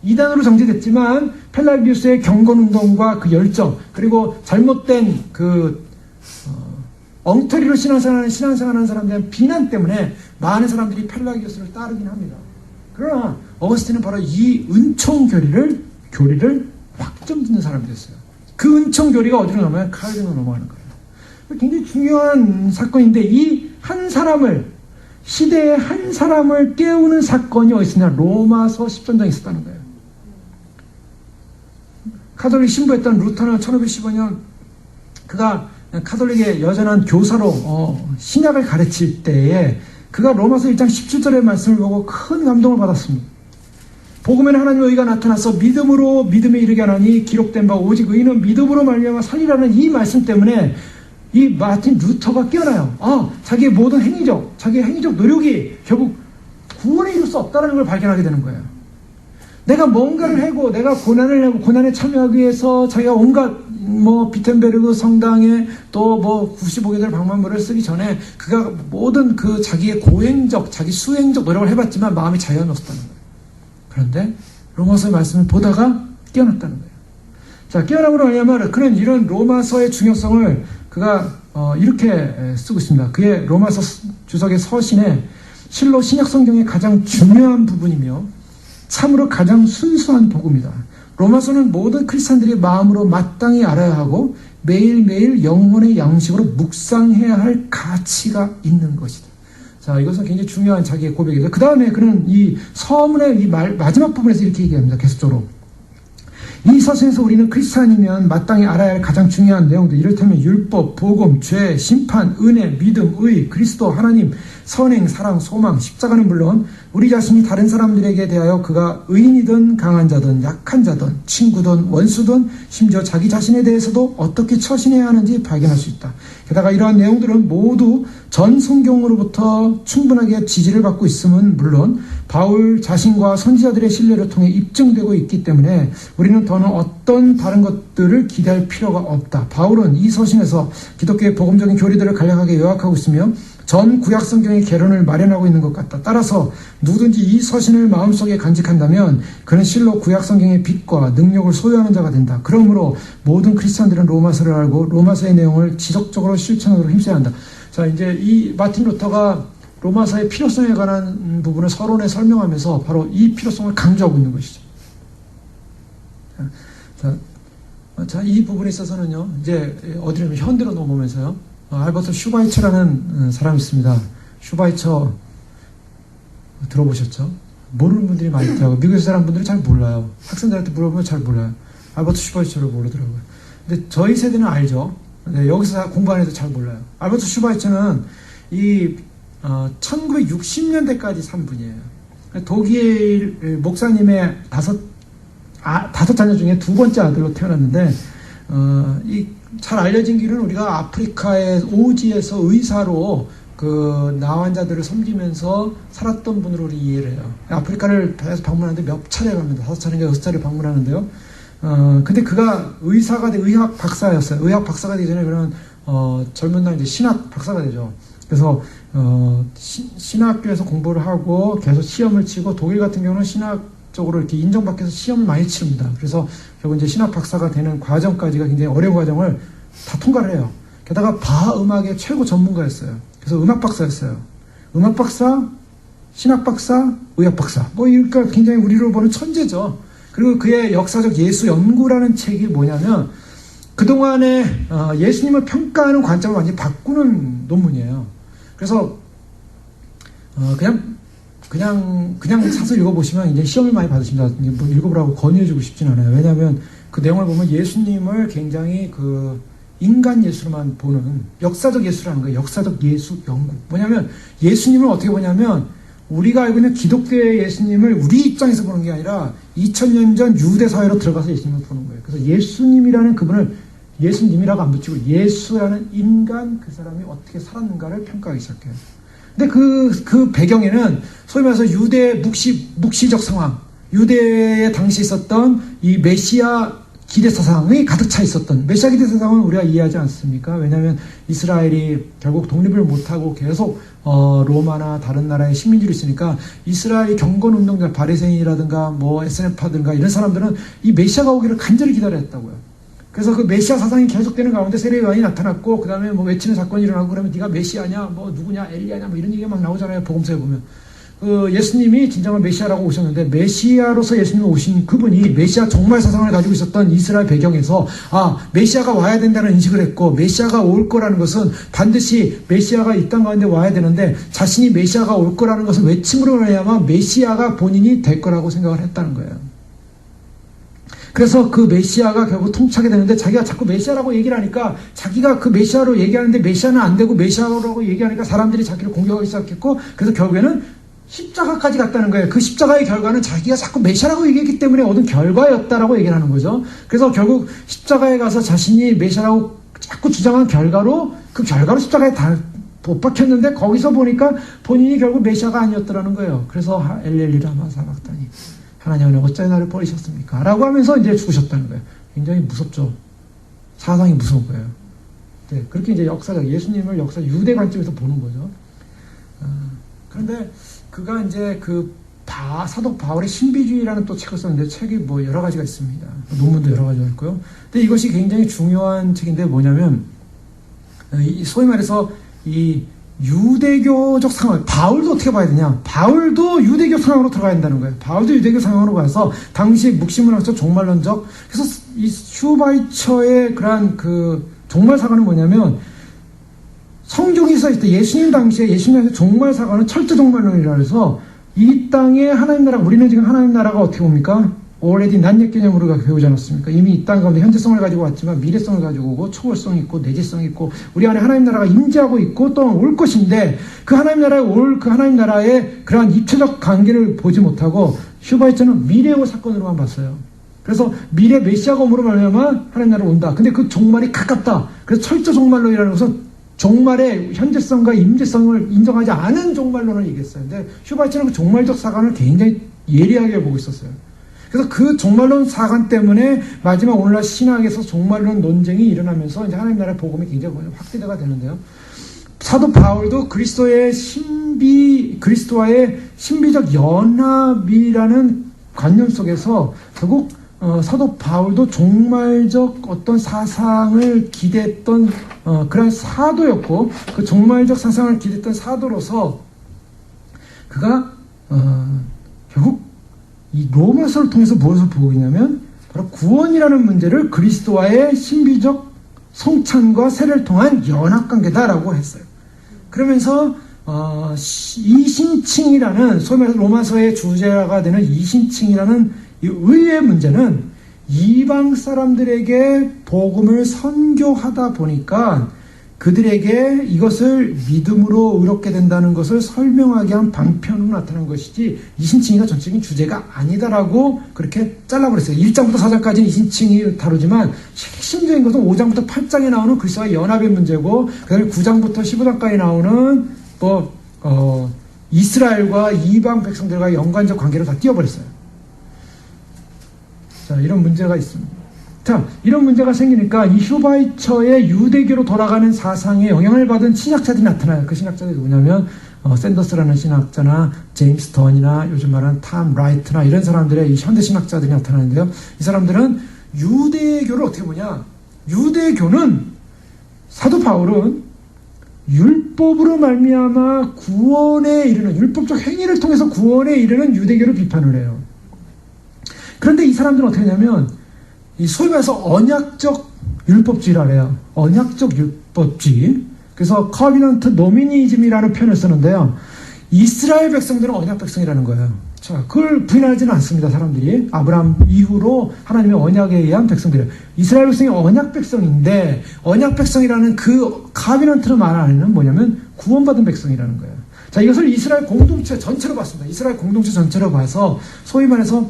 2단으로 정제됐지만 펠라기우스의 경건운동과 그 열정 그리고 잘못된 엉터리로 신앙생활하는 사람들에 대한 비난 때문에 많은 사람들이 펠라기우스를 따르긴 합니다. 그러나 어거스틴은 바로 이 은총 교리를 확정 짓는 사람이 됐어요. 그 은총 교리가 어디로 넘어가면 칼빈으로 넘어가는 거예요. 굉장히 중요한 사건인데 이 한 사람을 시대의 한 사람을 깨우는 사건이 어디 있으냐? 로마서 10전장에 있었다는 거예요. 카톨릭 신부였던 루터는 1515년 그가 카톨릭의 여전한 교사로 신약을 가르칠 때에 그가 로마서 1장 17절의 말씀을 보고 큰 감동을 받았습니다. 복음에는 하나님의 의가 나타나서 믿음으로 믿음에 이르게 하나니 기록된 바 오직 의인은 믿음으로 말미암아 살리라는 이 말씀 때문에 이 마틴 루터가 깨어나요. 자기의 모든 자기의 행위적 노력이 결국 구원에 이룰 수 없다는 걸 발견하게 되는 거예요. 내가 뭔가를 하고 내가 고난을 하고 고난에 참여하기 위해서 자기가 온갖 비텐베르그 성당에 또 95개들 방문물을 쓰기 전에 그가 모든 자기의 자기 수행적 노력을 해봤지만 마음이 자유함이 없었다는 거예요. 그런데 로마서의 말씀을 보다가 깨어났다는 거예요. 자, 깨어나고 나면 그는 이런 로마서의 중요성을 그가 이렇게 쓰고 있습니다. 그의 로마서 주석의 서신에 실로 신약성경의 가장 중요한 부분이며 참으로 가장 순수한 복음이다. 로마서는 모든 크리스찬들이 마음으로 마땅히 알아야 하고 매일매일 영혼의 양식으로 묵상해야 할 가치가 있는 것이다. 자, 이것은 굉장히 중요한 자기의 고백이죠. 그 다음에 그는 이 서문의 이 마지막 부분에서 이렇게 얘기합니다. 계속적으로. 이 서신에서 우리는 크리스찬이면 마땅히 알아야 할 가장 중요한 내용들, 이를테면 율법, 복음, 죄, 심판, 은혜, 믿음, 의, 그리스도, 하나님, 선행, 사랑, 소망, 십자가는 물론 우리 자신이 다른 사람들에게 대하여 그가 의인이든 강한 자든 약한 자든 친구든 원수든 심지어 자기 자신에 대해서도 어떻게 처신해야 하는지 발견할 수 있다. 게다가 이러한 내용들은 모두 전 성경으로부터 충분하게 지지를 받고 있음은 물론 바울 자신과 선지자들의 신뢰를 통해 입증되고 있기 때문에 우리는 더는 어떤 다른 것들을 기대할 필요가 없다. 바울은 이 서신에서 기독교의 복음적인 교리들을 간략하게 요약하고 있으며 전 구약 성경의 개론을 마련하고 있는 것 같다. 따라서 누구든지 이 서신을 마음속에 간직한다면 그는 실로 구약 성경의 빛과 능력을 소유하는 자가 된다. 그러므로 모든 크리스찬들은 로마서를 알고 로마서의 내용을 지속적으로 실천하도록 힘써야 한다. 자, 이제 이 마틴 루터가 로마서의 필요성에 관한 부분을 서론에 설명하면서 바로 이 필요성을 강조하고 있는 것이죠. 자, 이 부분에 있어서는요, 이제 어디를 현대로 넘어오면서요, 알버트 슈바이처라는 사람이 있습니다. 슈바이처, 들어보셨죠? 모르는 분들이 많이 있더라고요. 미국에서 자란 분들은 잘 몰라요. 학생들한테 물어보면 잘 몰라요. 알버트 슈바이처를 모르더라고요. 근데 저희 세대는 알죠. 네, 여기서 공부하는 애도 잘 몰라요. 알버트 슈바이처는 1960년대까지 산 분이에요. 독일 목사님의 다섯 자녀 중에 두 번째 아들로 태어났는데, 잘 알려진 길은 우리가 아프리카의 오지에서 의사로 그 나환자들을 섬기면서 살았던 분으로 우리 이해를 해요. 아프리카를 계속 방문하는데 몇 차례 갑니다. 5차례인가 6차례 방문하는데요. 근데 그가 의사가 의학 박사였어요. 의학 박사가 되기 전에 그런 젊은 나이 이제 신학 박사가 되죠. 그래서 신학교에서 공부를 하고 계속 시험을 치고, 독일 같은 경우는 신학적으로 이렇게 인정받기 위해서 시험을 많이 치릅니다. 그래서 결국 이제 신학 박사가 되는 과정까지가 굉장히 어려운 과정을 다 통과를 해요. 게다가 바하 음악의 최고 전문가였어요. 그래서 음악 박사였어요. 음악 박사, 신학 박사, 의학 박사. 그러니까 굉장히 우리로 보는 천재죠. 그리고 그의 역사적 예수 연구라는 책이 뭐냐면, 그동안에 예수님을 평가하는 관점을 완전히 바꾸는 논문이에요. 그래서 그냥 사서 읽어보시면 이제 시험을 많이 받으십니다. 뭐 읽어보라고 권유해주고 싶진 않아요. 왜냐하면 그 내용을 보면 예수님을 굉장히 그 인간 예수로만 보는 역사적 예수라는 거예요. 역사적 예수 연구. 뭐냐면 예수님을 어떻게 보냐면, 우리가 알고 있는 기독교의 예수님을 우리 입장에서 보는 게 아니라 2000년 전 유대 사회로 들어가서 예수님을 보는 거예요. 그래서 예수님이라는 그분을 예수님이라고 안 붙이고 예수라는 인간, 그 사람이 어떻게 살았는가를 평가하기 시작해요. 근데 그 배경에는 소위 말해서 유대 묵시적 상황, 유대에 당시 있었던 이 메시아 기대 사상이 가득 차 있었던, 메시아 기대 사상은 우리가 이해하지 않습니까? 왜냐하면 이스라엘이 결국 독립을 못하고 계속 로마나 다른 나라의 식민지로 있으니까, 이스라엘이 경건운동자, 바리새인이라든가 뭐 SNF파든가 이런 사람들은 이 메시아가 오기를 간절히 기다렸다고요. 그래서 그 메시아 사상이 계속되는 가운데 세례요한이 나타났고, 그 다음에 뭐 외치는 사건이 일어나고, 그러면 네가 메시아냐, 뭐 누구냐, 엘리야냐, 뭐 이런 얘기가 막 나오잖아요. 복음서에 보면. 예수님이 진정한 메시아라고 오셨는데, 메시아로서 예수님이 오신 그분이 메시아 종말 사상을 가지고 있었던 이스라엘 배경에서, 메시아가 와야 된다는 인식을 했고, 메시아가 올 거라는 것은 반드시 메시아가 이 땅 가운데 와야 되는데, 자신이 메시아가 올 거라는 것을 외침으로 해야만 메시아가 본인이 될 거라고 생각을 했다는 거예요. 그래서 그 메시아가 결국 통치하게 되는데, 자기가 자꾸 메시아라고 얘기를 하니까, 자기가 그 메시아로 얘기하는데 메시아는 안 되고 메시아라고 얘기하니까 사람들이 자기를 공격하기 시작했고, 그래서 결국에는 십자가까지 갔다는 거예요. 그 십자가의 결과는 자기가 자꾸 메시아라고 얘기했기 때문에 얻은 결과였다라고 얘기를 하는 거죠. 그래서 결국 십자가에 가서 자신이 메시아라고 자꾸 주장한 결과로, 그 결과로 십자가에 다 못 박혔는데, 거기서 보니까 본인이 결국 메시아가 아니었더라는 거예요. 그래서 엘렐리 라마 사박다니, 하나님은 어찌 나를 버리셨습니까? 라고 하면서 이제 죽으셨다는 거예요. 굉장히 무섭죠. 사상이 무서운 거예요. 네, 그렇게 이제 역사적, 예수님을 유대 관점에서 보는 거죠. 그런데 그가 이제 사도 바울의 신비주의라는 또 책을 썼는데, 책이 뭐 여러 가지가 있습니다. 논문도 여러 가지가 있고요. 근데 이것이 굉장히 중요한 책인데 뭐냐면, 소위 말해서 이 유대교적 상황, 바울도 어떻게 봐야 되냐? 바울도 유대교 상황으로 들어가야 된다는 거예요. 바울도 유대교 상황으로 가서 당시 묵시문학적 종말론적, 그래서 이 슈바이처의 그러한 그 종말 사관은 뭐냐면, 성경이 써있을 때 예수님 당시에 예수님의 종말 사관은 철저 종말론이라 해서, 이 땅에 하나님 나라, 우리는 지금 하나님 나라가 어떻게 옵니까? already 난옛 개념으로 배우지 않았습니까? 이미 이 땅 가운데 현재성을 가지고 왔지만 미래성을 가지고 오고, 초월성이 있고 내재성이 있고, 우리 안에 하나님 나라가 임재하고 있고 또 올 것인데, 그 하나님 나라의 그러한 입체적 관계를 보지 못하고 슈바이처는 미래의 사건으로만 봤어요. 그래서 미래 메시아가 오므로 말미암아 하나님 나라가 온다. 근데 그 종말이 가깝다. 그래서 철저 종말론이라는 것은 종말의 현재성과 임재성을 인정하지 않은 종말론을 얘기했어요. 근데 슈바이처는 그 종말적 사관을 굉장히 예리하게 보고 있었어요. 그래서 그 종말론 사관 때문에 마지막 오늘날 신학에서 종말론 논쟁이 일어나면서 이제 하나님 나라의 복음이 굉장히 확대가 되는데요. 사도 바울도 그리스도와의 신비적 연합이라는 관념 속에서 결국 사도 바울도 종말적 어떤 사상을 기대했던 그런 사도였고, 그 종말적 사상을 기대했던 사도로서 그가 결국 이 로마서를 통해서 무엇을 보고 있냐면, 바로 구원이라는 문제를 그리스도와의 신비적 성찬과 세례를 통한 연합관계다라고 했어요. 그러면서 이신칭이라는, 소위 말해서 로마서의 주제가 되는 이신칭이라는 이 의의 문제는 이방 사람들에게 복음을 선교하다 보니까 그들에게 이것을 믿음으로 의롭게 된다는 것을 설명하기 위한 방편으로 나타난 것이지, 이신칭이가 전적인 주제가 아니다라고 그렇게 잘라버렸어요. 1장부터 4장까지는 이신칭이 다루지만 핵심적인 것은 5장부터 8장에 나오는 그리스도와 연합의 문제고, 그 다음에 9장부터 15장까지 나오는 이스라엘과 이방 백성들과 연관적 관계를 다 띄워버렸어요. 자, 이런 문제가 있습니다. 자, 이런 문제가 생기니까 이 슈바이처의 유대교로 돌아가는 사상에 영향을 받은 신학자들이 나타나요. 그 신학자들이 누구냐면 샌더스라는 신학자나 제임스 던이나 요즘 말하는 탐 라이트나 이런 사람들의 이 현대 신학자들이 나타나는데요. 이 사람들은 유대교를 어떻게 보냐? 유대교는, 사도 바울은 율법으로 말미암아 구원에 이르는, 율법적 행위를 통해서 구원에 이르는 유대교를 비판을 해요. 그런데 이 사람들은 어떻게 하냐면 이 소위 말해서 언약적 율법주의라 해요. 언약적 율법주의. 그래서 커비넌트 노미니즘이라는 표현을 쓰는데요. 이스라엘 백성들은 언약 백성이라는 거예요. 자, 그걸 부인하지는 않습니다, 사람들이. 아브라함 이후로 하나님의 언약에 의한 백성들이에요. 이스라엘 백성이 언약 백성인데, 언약 백성이라는 그 커비넌트로 말하는 뭐냐면 구원받은 백성이라는 거예요. 자, 이것을 이스라엘 공동체 전체로 봤습니다. 이스라엘 공동체 전체로 봐서 소위 말해서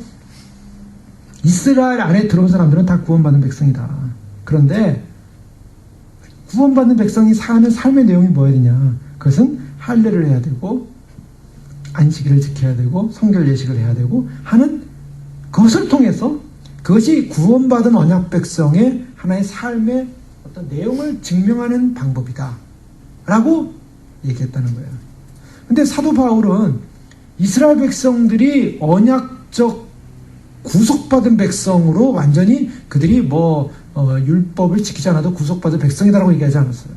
이스라엘 안에 들어온 사람들은 다 구원받는 백성이다. 그런데 구원받는 백성이 사는 삶의 내용이 뭐야 되냐? 그것은 할례를 해야 되고 안식일을 지켜야 되고 성결 예식을 해야 되고 하는 그것을 통해서, 그것이 구원받은 언약 백성의 하나의 삶의 어떤 내용을 증명하는 방법이다 라고 얘기했다는 거예요. 근데 사도 바울은 이스라엘 백성들이 언약적 구속받은 백성으로 완전히 그들이 율법을 지키지 않아도 구속받은 백성이다라고 얘기하지 않았어요.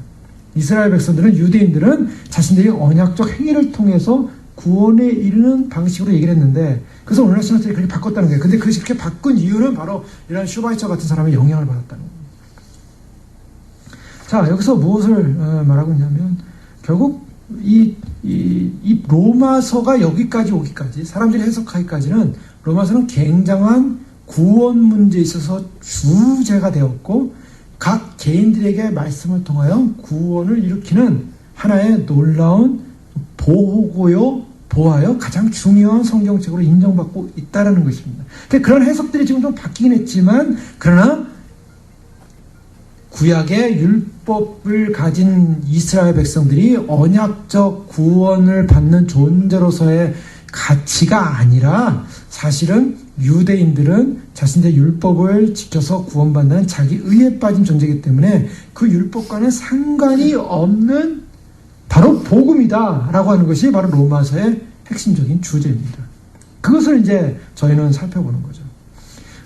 이스라엘 백성들은, 유대인들은 자신들이 언약적 행위를 통해서 구원에 이르는 방식으로 얘기를 했는데, 그래서 오늘날 신학자들이 그렇게 바꿨다는 거예요. 근데 그렇게 바꾼 이유는 바로 이런 슈바이처 같은 사람의 영향을 받았다는 거예요. 자, 여기서 무엇을 말하고 있냐면, 결국 이 로마서가 여기까지 오기까지, 사람들이 해석하기까지는 로마서는 굉장한 구원 문제에 있어서 주제가 되었고, 각 개인들에게 말씀을 통하여 구원을 일으키는 하나의 놀라운 보호하여 가장 중요한 성경책으로 인정받고 있다는 것입니다. 그런 해석들이 지금 좀 바뀌긴 했지만, 그러나 구약의 율법을 가진 이스라엘 백성들이 언약적 구원을 받는 존재로서의 가치가 아니라, 사실은 유대인들은 자신들의 율법을 지켜서 구원받는 자기 의에 빠진 존재이기 때문에 그 율법과는 상관이 없는 바로 복음이다 라고 하는 것이 바로 로마서의 핵심적인 주제입니다. 그것을 이제 저희는 살펴보는 거죠.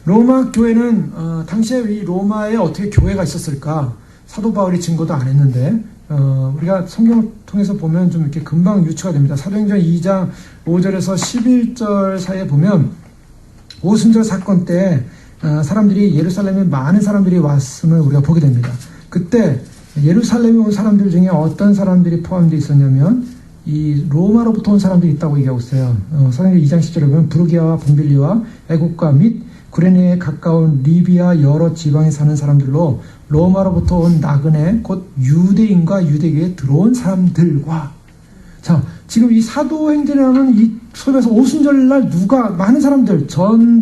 로마 교회는 당시에 이 로마에 어떻게 교회가 있었을까? 사도 바울이 증거도 안 했는데 우리가 성경을 통해서 보면 좀 이렇게 금방 유추가 됩니다. 사도행전 2장 5절에서 11절 사이에 보면 오순절 사건 때 사람들이, 예루살렘에 많은 사람들이 왔음을 우리가 보게 됩니다. 그때 예루살렘에 온 사람들 중에 어떤 사람들이 포함되어 있었냐면 이 로마로부터 온 사람들이 있다고 얘기하고 있어요. 사도행전 2장 10절에 보면 부르기아와 분빌리와 애국과 및 구레네에 가까운 리비아 여러 지방에 사는 사람들로 로마로부터 온 나그네 곧 유대인과 유대교에 들어온 사람들과, 자, 지금 이 사도행전이라는 이 소위에서 오순절날 많은 사람들,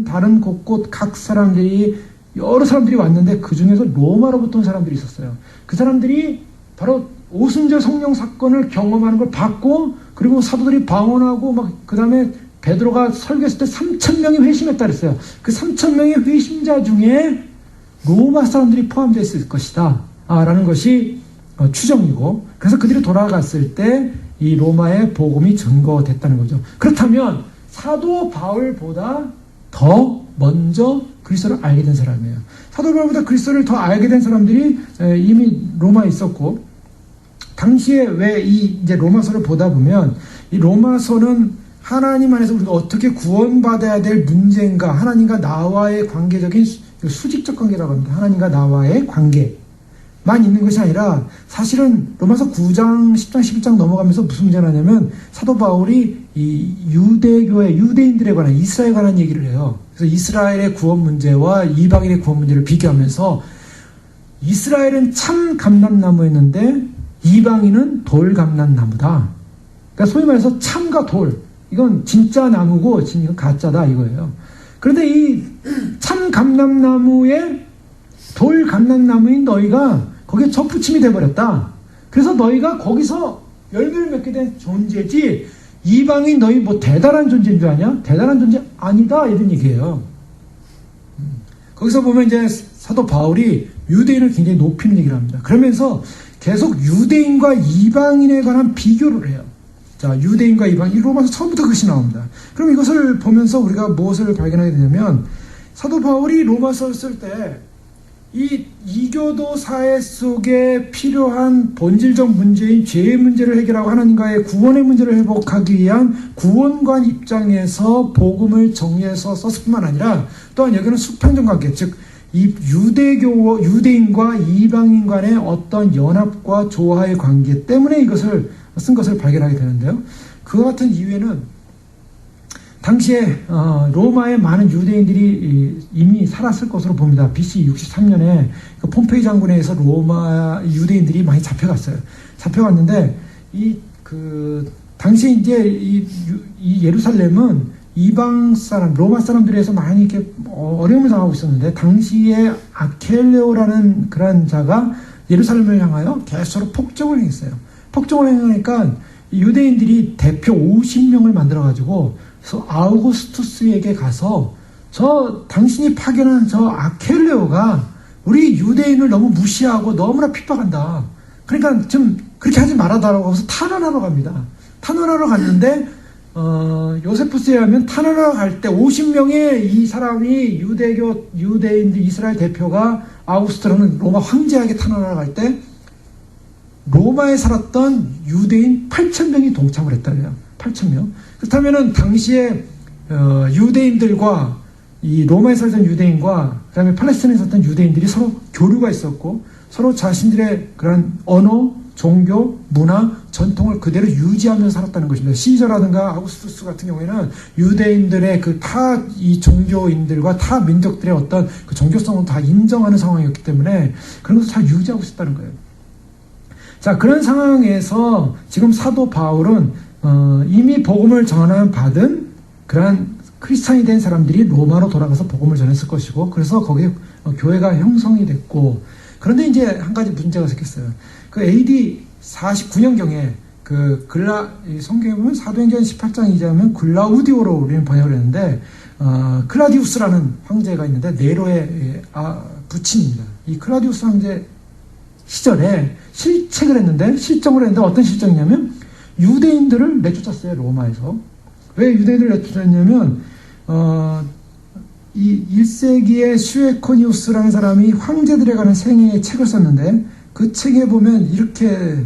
다른 곳곳 각 사람들이, 여러 사람들이 왔는데 그 중에서 로마로부터 온 사람들이 있었어요. 그 사람들이 바로 오순절 성령 사건을 경험하는 걸 봤고, 그리고 사도들이 방언하고 그 다음에 베드로가 설교했을 때 3,000명이 회심했다 그랬어요. 그 3,000명의 회심자 중에 로마 사람들이 포함되어 있을 것이다 라는 것이 추정이고, 그래서 그들이 돌아갔을 때 이 로마의 복음이 증거됐다는 거죠. 그렇다면 사도 바울보다 더 먼저 그리스도를 알게 된 사람이에요. 사도 바울보다 그리스도를 더 알게 된 사람들이 이미 로마에 있었고, 당시에 왜 이제 로마서를 보다 보면 이 로마서는 하나님 안에서 우리가 어떻게 구원받아야 될 문제인가, 하나님과 나와의 관계적인 수직적 관계라고 합니다. 하나님과 나와의 관계, 있는 것이 아니라 사실은 로마서 9장, 10장, 11장 넘어가면서 무슨 문제가 나냐면 사도 바울이 이 유대교의 유대인들에 관한 이스라엘에 관한 얘기를 해요. 그래서 이스라엘의 구원 문제와 이방인의 구원 문제를 비교하면서 이스라엘은 참 감람나무였는데 이방인은 돌 감람나무다. 그러니까 소위 말해서 참과 돌, 이건 진짜 나무고 이건 가짜다 이거예요. 그런데 이 참 감람나무의 돌 감람나무인 너희가 거기에 접붙임이 돼버렸다. 그래서 너희가 거기서 열매를 맺게 된 존재지 이방인 너희 뭐 대단한 존재인 줄 아냐? 대단한 존재 아니다 이런 얘기예요. 거기서 보면 이제 사도 바울이 유대인을 굉장히 높이는 얘기를 합니다. 그러면서 계속 유대인과 이방인에 관한 비교를 해요. 자, 유대인과 이방인, 로마서 처음부터 그것이 나옵니다. 그럼 이것을 보면서 우리가 무엇을 발견하게 되냐면 사도 바울이 로마서를 쓸 때 이 이교도 사회 속에 필요한 본질적 문제인 죄의 문제를 해결하고 하나님과의 구원의 문제를 회복하기 위한 구원관 입장에서 복음을 정리해서 썼을 뿐만 아니라 또한 여기는 수평적 관계, 즉 이 유대인과 이방인 간의 어떤 연합과 조화의 관계 때문에 이것을 쓴 것을 발견하게 되는데요. 그와 같은 이유에는 당시에 로마의 많은 유대인들이 이미 살았을 것으로 봅니다. BC 63년에 그 폼페이 장군에 의해서 로마 유대인들이 많이 잡혀갔어요. 잡혀갔는데 당시에 이제 이 예루살렘은 이방 사람, 로마 사람들에 의해서 많이 이렇게 어려움을 당하고 있었는데 당시에 아켈레오라는 그런 자가 예루살렘을 향하여 계속 폭정을 행했어요. 폭정을 행하니까 유대인들이 대표 50명을 만들어가지고 그래서 아우구스투스에게 가서 당신이 파견한 저 아켈레오가 우리 유대인을 너무 무시하고 너무나 핍박한다. 그러니까 좀 그렇게 하지 말아달라고 하면서 탄원하러 갑니다. 탄원하러 갔는데 요세푸스에 하면 탄원하러 갈 때 50명의 이 사람이 유대인들 이스라엘 대표가 아우구스투스라는 로마 황제에게 탄원하러 갈 때 로마에 살았던 유대인 8,000명이 동참을 했다고요. 8,000명. 그렇다면은 당시에 유대인들과 이 로마에 살던 유대인과 그다음에 팔레스타인에 살던 유대인들이 서로 교류가 있었고 서로 자신들의 그런 언어, 종교, 문화, 전통을 그대로 유지하면서 살았다는 것입니다. 시저라든가 아우구스투스 같은 경우에는 유대인들의 그 타 이 종교인들과 타 민족들의 어떤 그 종교성을 다 인정하는 상황이었기 때문에 그런 것을 잘 유지하고 있었다는 거예요. 자, 그런 상황에서 지금 사도 바울은 이미 복음을 받은 그러한 크리스찬이 된 사람들이 로마로 돌아가서 복음을 전했을 것이고 그래서 거기에 교회가 형성이 됐고 그런데 이제 한 가지 문제가 생겼어요. 그 AD 49년경에 성경에 보면 사도행전 18장 2절에 글라우디오로 우리는 번역을 했는데 클라디우스라는 황제가 있는데 네로의 부친입니다. 이 클라디우스 황제 시절에 실정을 했는데 어떤 실정이냐면 유대인들을 내쫓았어요. 로마에서. 왜 유대인들을 내쫓았냐면 이 1세기에 슈에코니우스라는 사람이 황제들에 관한 생애의 책을 썼는데 그 책에 보면 이렇게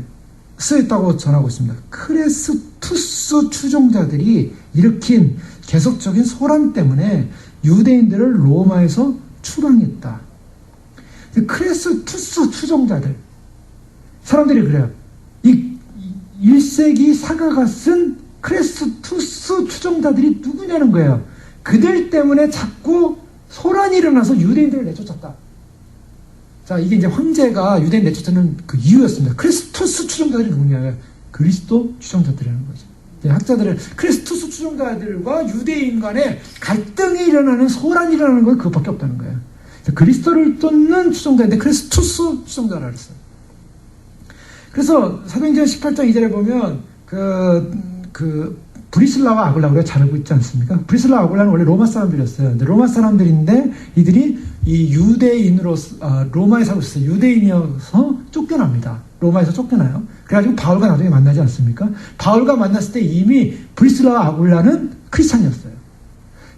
쓰였다고 전하고 있습니다. 크레스투스 추종자들이 일으킨 계속적인 소란 때문에 유대인들을 로마에서 추방했다. 크레스투스 추종자들 사람들이 그래요. 이 1세기 사가가 쓴 크레스투스 추종자들이 누구냐는 거예요. 그들 때문에 자꾸 소란이 일어나서 유대인들을 내쫓았다. 자, 이게 이제 황제가 유대인 내쫓는 그 이유였습니다. 크리스투스 추종자들이 누구냐? 그리스도 추종자들이라는 거죠. 학자들은 크리스투스 추종자들과 유대인 간에 갈등이 일어나는 소란이 일어나는 건 그것밖에 없다는 거예요. 그리스도를 쫓는 추종자인데 크리스투스 추종자라 그랬어요. 그래서 사도행전 18장 2절에 보면 브리슬라와 아굴라 잘 알고 있지 않습니까? 브리슬라와 아굴라는 원래 로마 사람들이었어요. 근데 로마 사람들인데 이들이 이 유대인으로서 로마에 살고 있어요. 유대인이어서 쫓겨납니다. 로마에서 쫓겨나요. 그래가지고 바울과 나중에 만나지 않습니까? 바울과 만났을 때 이미 브리슬라와 아굴라는 크리스찬이었어요.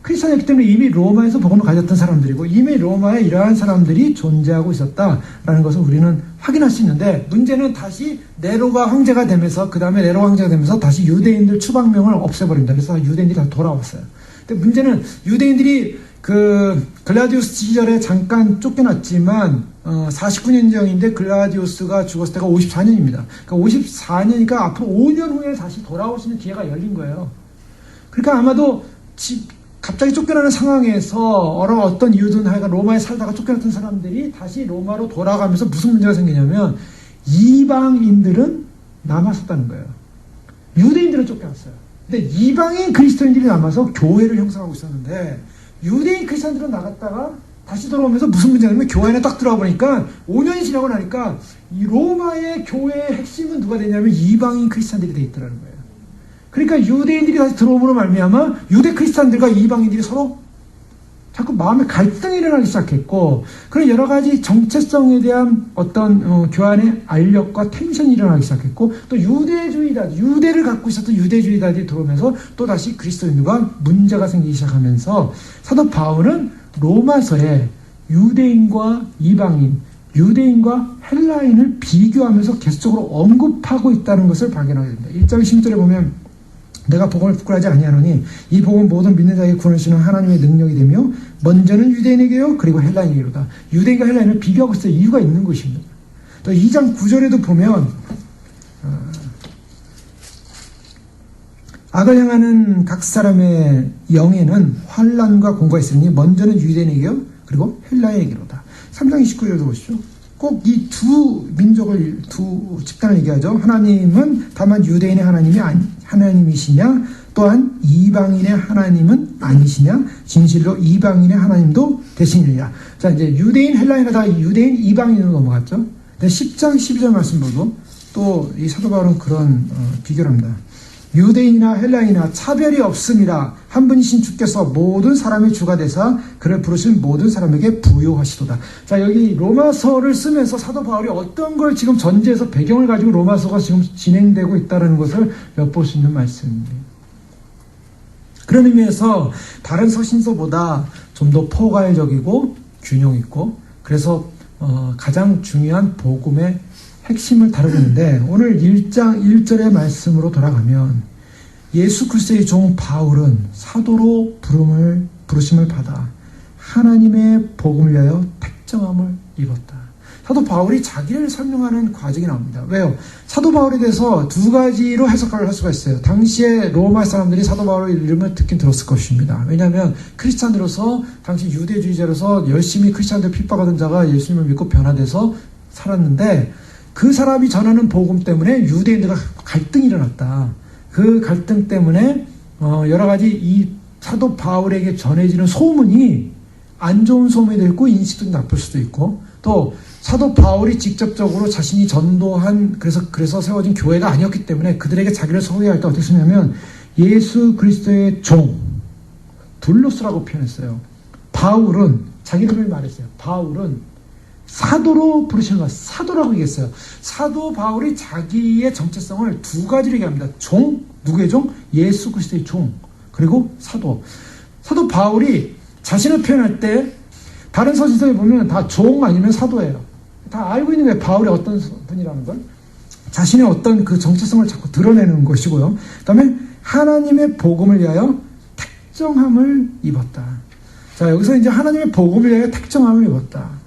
크리스찬이었기 때문에 이미 로마에서 복음을 가졌던 사람들이고 이미 로마에 이러한 사람들이 존재하고 있었다라는 것을 우리는 확인할 수 있는데 문제는 다시 네로가 황제가 되면서 그 다음에 네로 황제가 되면서 다시 유대인들 추방명을 없애버립니다. 그래서 유대인들이 다시 돌아왔어요. 근데 문제는 유대인들이 글라디우스 시절에 잠깐 쫓겨났지만 49년경인데 글라디우스가 죽었을 때가 54년입니다. 그러니까 54년이니까 앞으로 5년 후에 다시 돌아올 수 있는 기회가 열린 거예요. 그러니까 아마도 갑자기 쫓겨나는 상황에서 어떤 이유든 하여간 로마에 살다가 쫓겨났던 사람들이 다시 로마로 돌아가면서 무슨 문제가 생기냐면 이방인들은 남았었다는 거예요. 유대인들은 쫓겨났어요. 근데 이방인 그리스도인들이 남아서 교회를 형성하고 있었는데 유대인 크리스천들은 나갔다가 다시 돌아오면서 무슨 문제가 있냐면 교회 안에 딱 들어가 보니까 5년이 지나고 나니까 이 로마의 교회의 핵심은 누가 되냐면 이방인 크리스천들이 돼 있더라는 거예요. 그러니까 유대인들이 다시 들어옴으로 말미암아 유대 크리스천들과 이방인들이 서로 자꾸 마음의 갈등이 일어나기 시작했고 그런 여러 가지 정체성에 대한 어떤 교환의 알력과 텐션이 일어나기 시작했고 또 유대를 갖고 있었던 유대주의자들이 들어오면서 또 다시 그리스도인들과 문제가 생기기 시작하면서 사도 바울은 로마서에 유대인과 이방인, 유대인과 헬라인을 비교하면서 계속적으로 언급하고 있다는 것을 발견하게 됩니다. 1장 10절에 보면 내가 복음을 부끄러워하지 아니하노니 이 복음은 모든 믿는 자에게 구원을 주는 하나님의 능력이 되며 먼저는 유대인에게요 그리고 헬라인에게로다. 유대인과 헬라인을 비교하고 있을 이유가 있는 것입니다. 또 2장 9절에도 보면 악을 향하는 각 사람의 영에는 환난과 공고가 있으니 먼저는 유대인에게요 그리고 헬라인에게로다. 3장 29절도 보시죠. 꼭 이 두 민족을, 두 집단을 얘기하죠. 하나님은 다만 유대인의 하나님이시냐, 또한 이방인의 하나님은 아니시냐, 진실로 이방인의 하나님도 되시느냐. 자, 이제 유대인, 헬라인은 다 유대인, 이방인으로 넘어갔죠. 근데 10장 12절 말씀 보고 또 이 사도 바울은 그런 비교를 합니다. 유대인이나 헬라인이나 차별이 없음이라 한 분이신 주께서 모든 사람의 주가 되사 그를 부르신 모든 사람에게 부요하시도다. 자, 여기 로마서를 쓰면서 사도 바울이 어떤 걸 지금 전제해서 배경을 가지고 로마서가 지금 진행되고 있다는 것을 엿볼 수 있는 말씀입니다. 그런 의미에서 다른 서신서보다 좀 더 포괄적이고 균형 있고 그래서 가장 중요한 복음의 핵심을 다루고 있는데 오늘 1장 1절의 말씀으로 돌아가면 예수 그리스도의 종 바울은 사도로 부르심을 받아 하나님의 복음을 위하여 택정함을 입었다. 사도 바울이 자기를 설명하는 과정이 나옵니다. 왜요? 사도 바울에 대해서 두 가지로 해석을 할 수가 있어요. 당시에 로마 사람들이 사도 바울의 이름을 듣긴 들었을 것입니다. 왜냐하면 크리스찬으로서 당시 유대주의자로서 열심히 크리스찬들 핍박하던 자가 예수님을 믿고 변화돼서 살았는데 그 사람이 전하는 복음 때문에 유대인들과 갈등이 일어났다. 그 갈등 때문에 여러 가지 이 사도 바울에게 전해지는 소문이 안 좋은 소문이 되고 인식도 나쁠 수도 있고 또 사도 바울이 직접적으로 자신이 전도한 그래서 세워진 교회가 아니었기 때문에 그들에게 자기를 소개할 때 어떻게 쓰냐면 예수 그리스도의 종 둘로스라고 표현했어요. 바울은 자기 이름을 말했어요. 바울은 사도로 부르시는 것, 사도라고 얘기했어요. 사도 바울이 자기의 정체성을 두 가지로 얘기합니다. 종, 누구의 종? 예수 그리스도의 종. 그리고 사도. 사도 바울이 자신을 표현할 때 다른 서신서에 보면 다 종 아니면 사도예요. 다 알고 있는 거예요. 바울이 어떤 분이라는 걸. 자신의 어떤 그 정체성을 자꾸 드러내는 것이고요. 그 다음에 하나님의 복음을 위하여 택정함을 입었다. 자, 여기서 이제 하나님의 복음을 위하여 택정함을 입었다.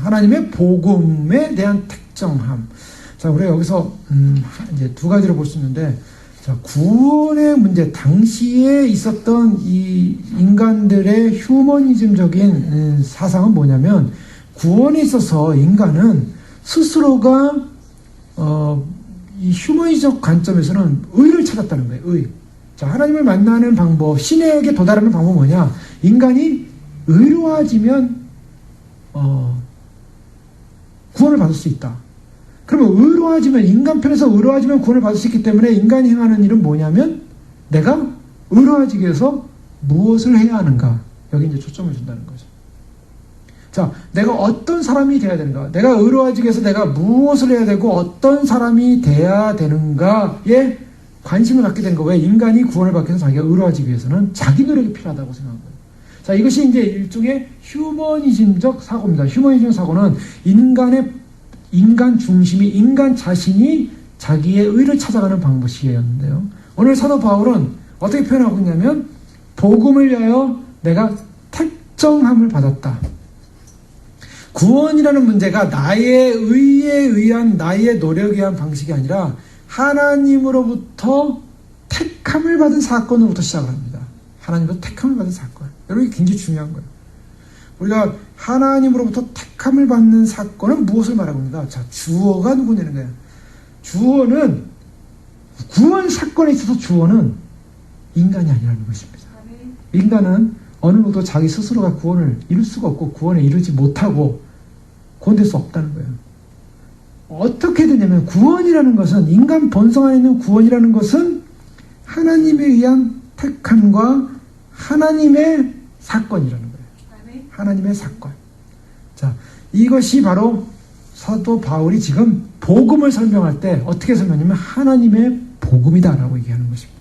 하나님의 복음에 대한 택정함. 자, 우리가 여기서 이제 두 가지로 볼 수 있는데, 자, 구원의 문제, 당시에 있었던 이 인간들의 휴머니즘적인 사상은 뭐냐면, 구원에 있어서 인간은 스스로가 이 휴머니적 관점에서는 의를 찾았다는 거예요. 의. 자, 하나님을 만나는 방법, 신에게 도달하는 방법은 뭐냐? 인간이 의로워지면 구원을 받을 수 있다. 그러면 의로워지면, 인간 편에서 의로워지면 구원을 받을 수 있기 때문에 인간이 행하는 일은 뭐냐면 내가 의로워지기 위해서 무엇을 해야 하는가? 여기 이제 초점을 준다는 거죠. 자, 내가 어떤 사람이 돼야 되는가? 내가 의로워지기 위해서 내가 무엇을 해야 되고 어떤 사람이 돼야 되는가에 관심을 갖게 된 거. 왜? 인간이 구원을 받기 위해서 자기가 의로워지기 위해서는 자기 노력이 필요하다고 생각한 거예요. 자, 이것이 이제 일종의 휴머니즘적 사고입니다. 휴머니즘 사고는 인간 중심이, 인간 자신이 자기의 의를 찾아가는 방법이었는데요. 오늘 사도 바울은 어떻게 표현하고 있냐면, 복음을 위하여 내가 특정함을 받았다. 구원이라는 문제가 나의 의에 의한 나의 노력에 의한 방식이 아니라 하나님으로부터 택함을 받은 사건으로부터 시작을 합니다. 하나님으로부터 택함을 받은 사건. 여러분 이게 굉장히 중요한 거예요. 우리가 하나님으로부터 택함을 받는 사건은 무엇을 말하고 있는가? 자, 주어가 누구냐는 거예요. 주어는 구원 사건에 있어서 주어는 인간이 아니라는 것입니다. 인간은 어느 누구도 자기 스스로가 구원을 이룰 수가 없고 구원에 이르지 못하고 구원될 수 없다는 거예요. 어떻게 되냐면 구원이라는 것은 인간 본성 안에 있는 구원이라는 것은 하나님에 의한 택함과 하나님의 사건이라는 거예요. 하나님의 사건. 자, 이것이 바로 사도 바울이 지금 복음을 설명할 때 어떻게 설명하냐면 하나님의 복음이다라고 얘기하는 것입니다.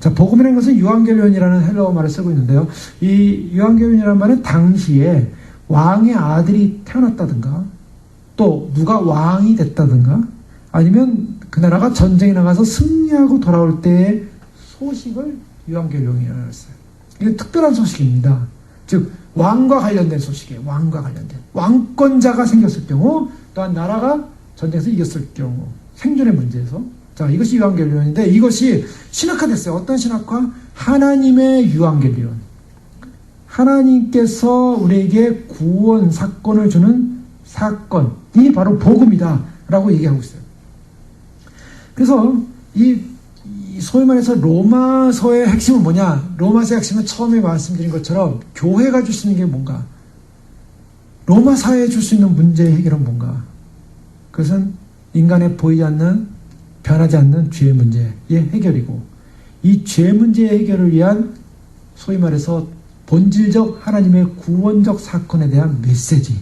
자, 복음이라는 것은 유앙겔리온이라는 헬라어 말을 쓰고 있는데요. 이 유앙겔리온이라는 말은 당시에 왕의 아들이 태어났다든가 또 누가 왕이 됐다든가 아니면 그 나라가 전쟁에 나가서 승리하고 돌아올 때의 소식을 유앙겔리온이라고 했어요. 이게 특별한 소식입니다. 즉 왕과 관련된 소식이에요. 왕과 관련된. 왕권자가 생겼을 경우 또한 나라가 전쟁에서 이겼을 경우 생존의 문제에서 자, 이것이 유앙겔리온인데 이것이 신학화됐어요. 어떤 신학화? 하나님의 유앙겔리온. 하나님께서 우리에게 구원 사건을 주는 사건이 바로 복음이다 라고 얘기하고 있어요. 그래서 이 소위 말해서 로마서의 핵심은 뭐냐? 로마서의 핵심은 처음에 말씀드린 것처럼 교회가 줄 수 있는 게 뭔가? 로마 사회에 줄 수 있는 문제의 해결은 뭔가? 그것은 인간의 보이지 않는 변하지 않는 죄의 문제의 해결이고 이 죄 문제의 해결을 위한 소위 말해서 본질적 하나님의 구원적 사건에 대한 메시지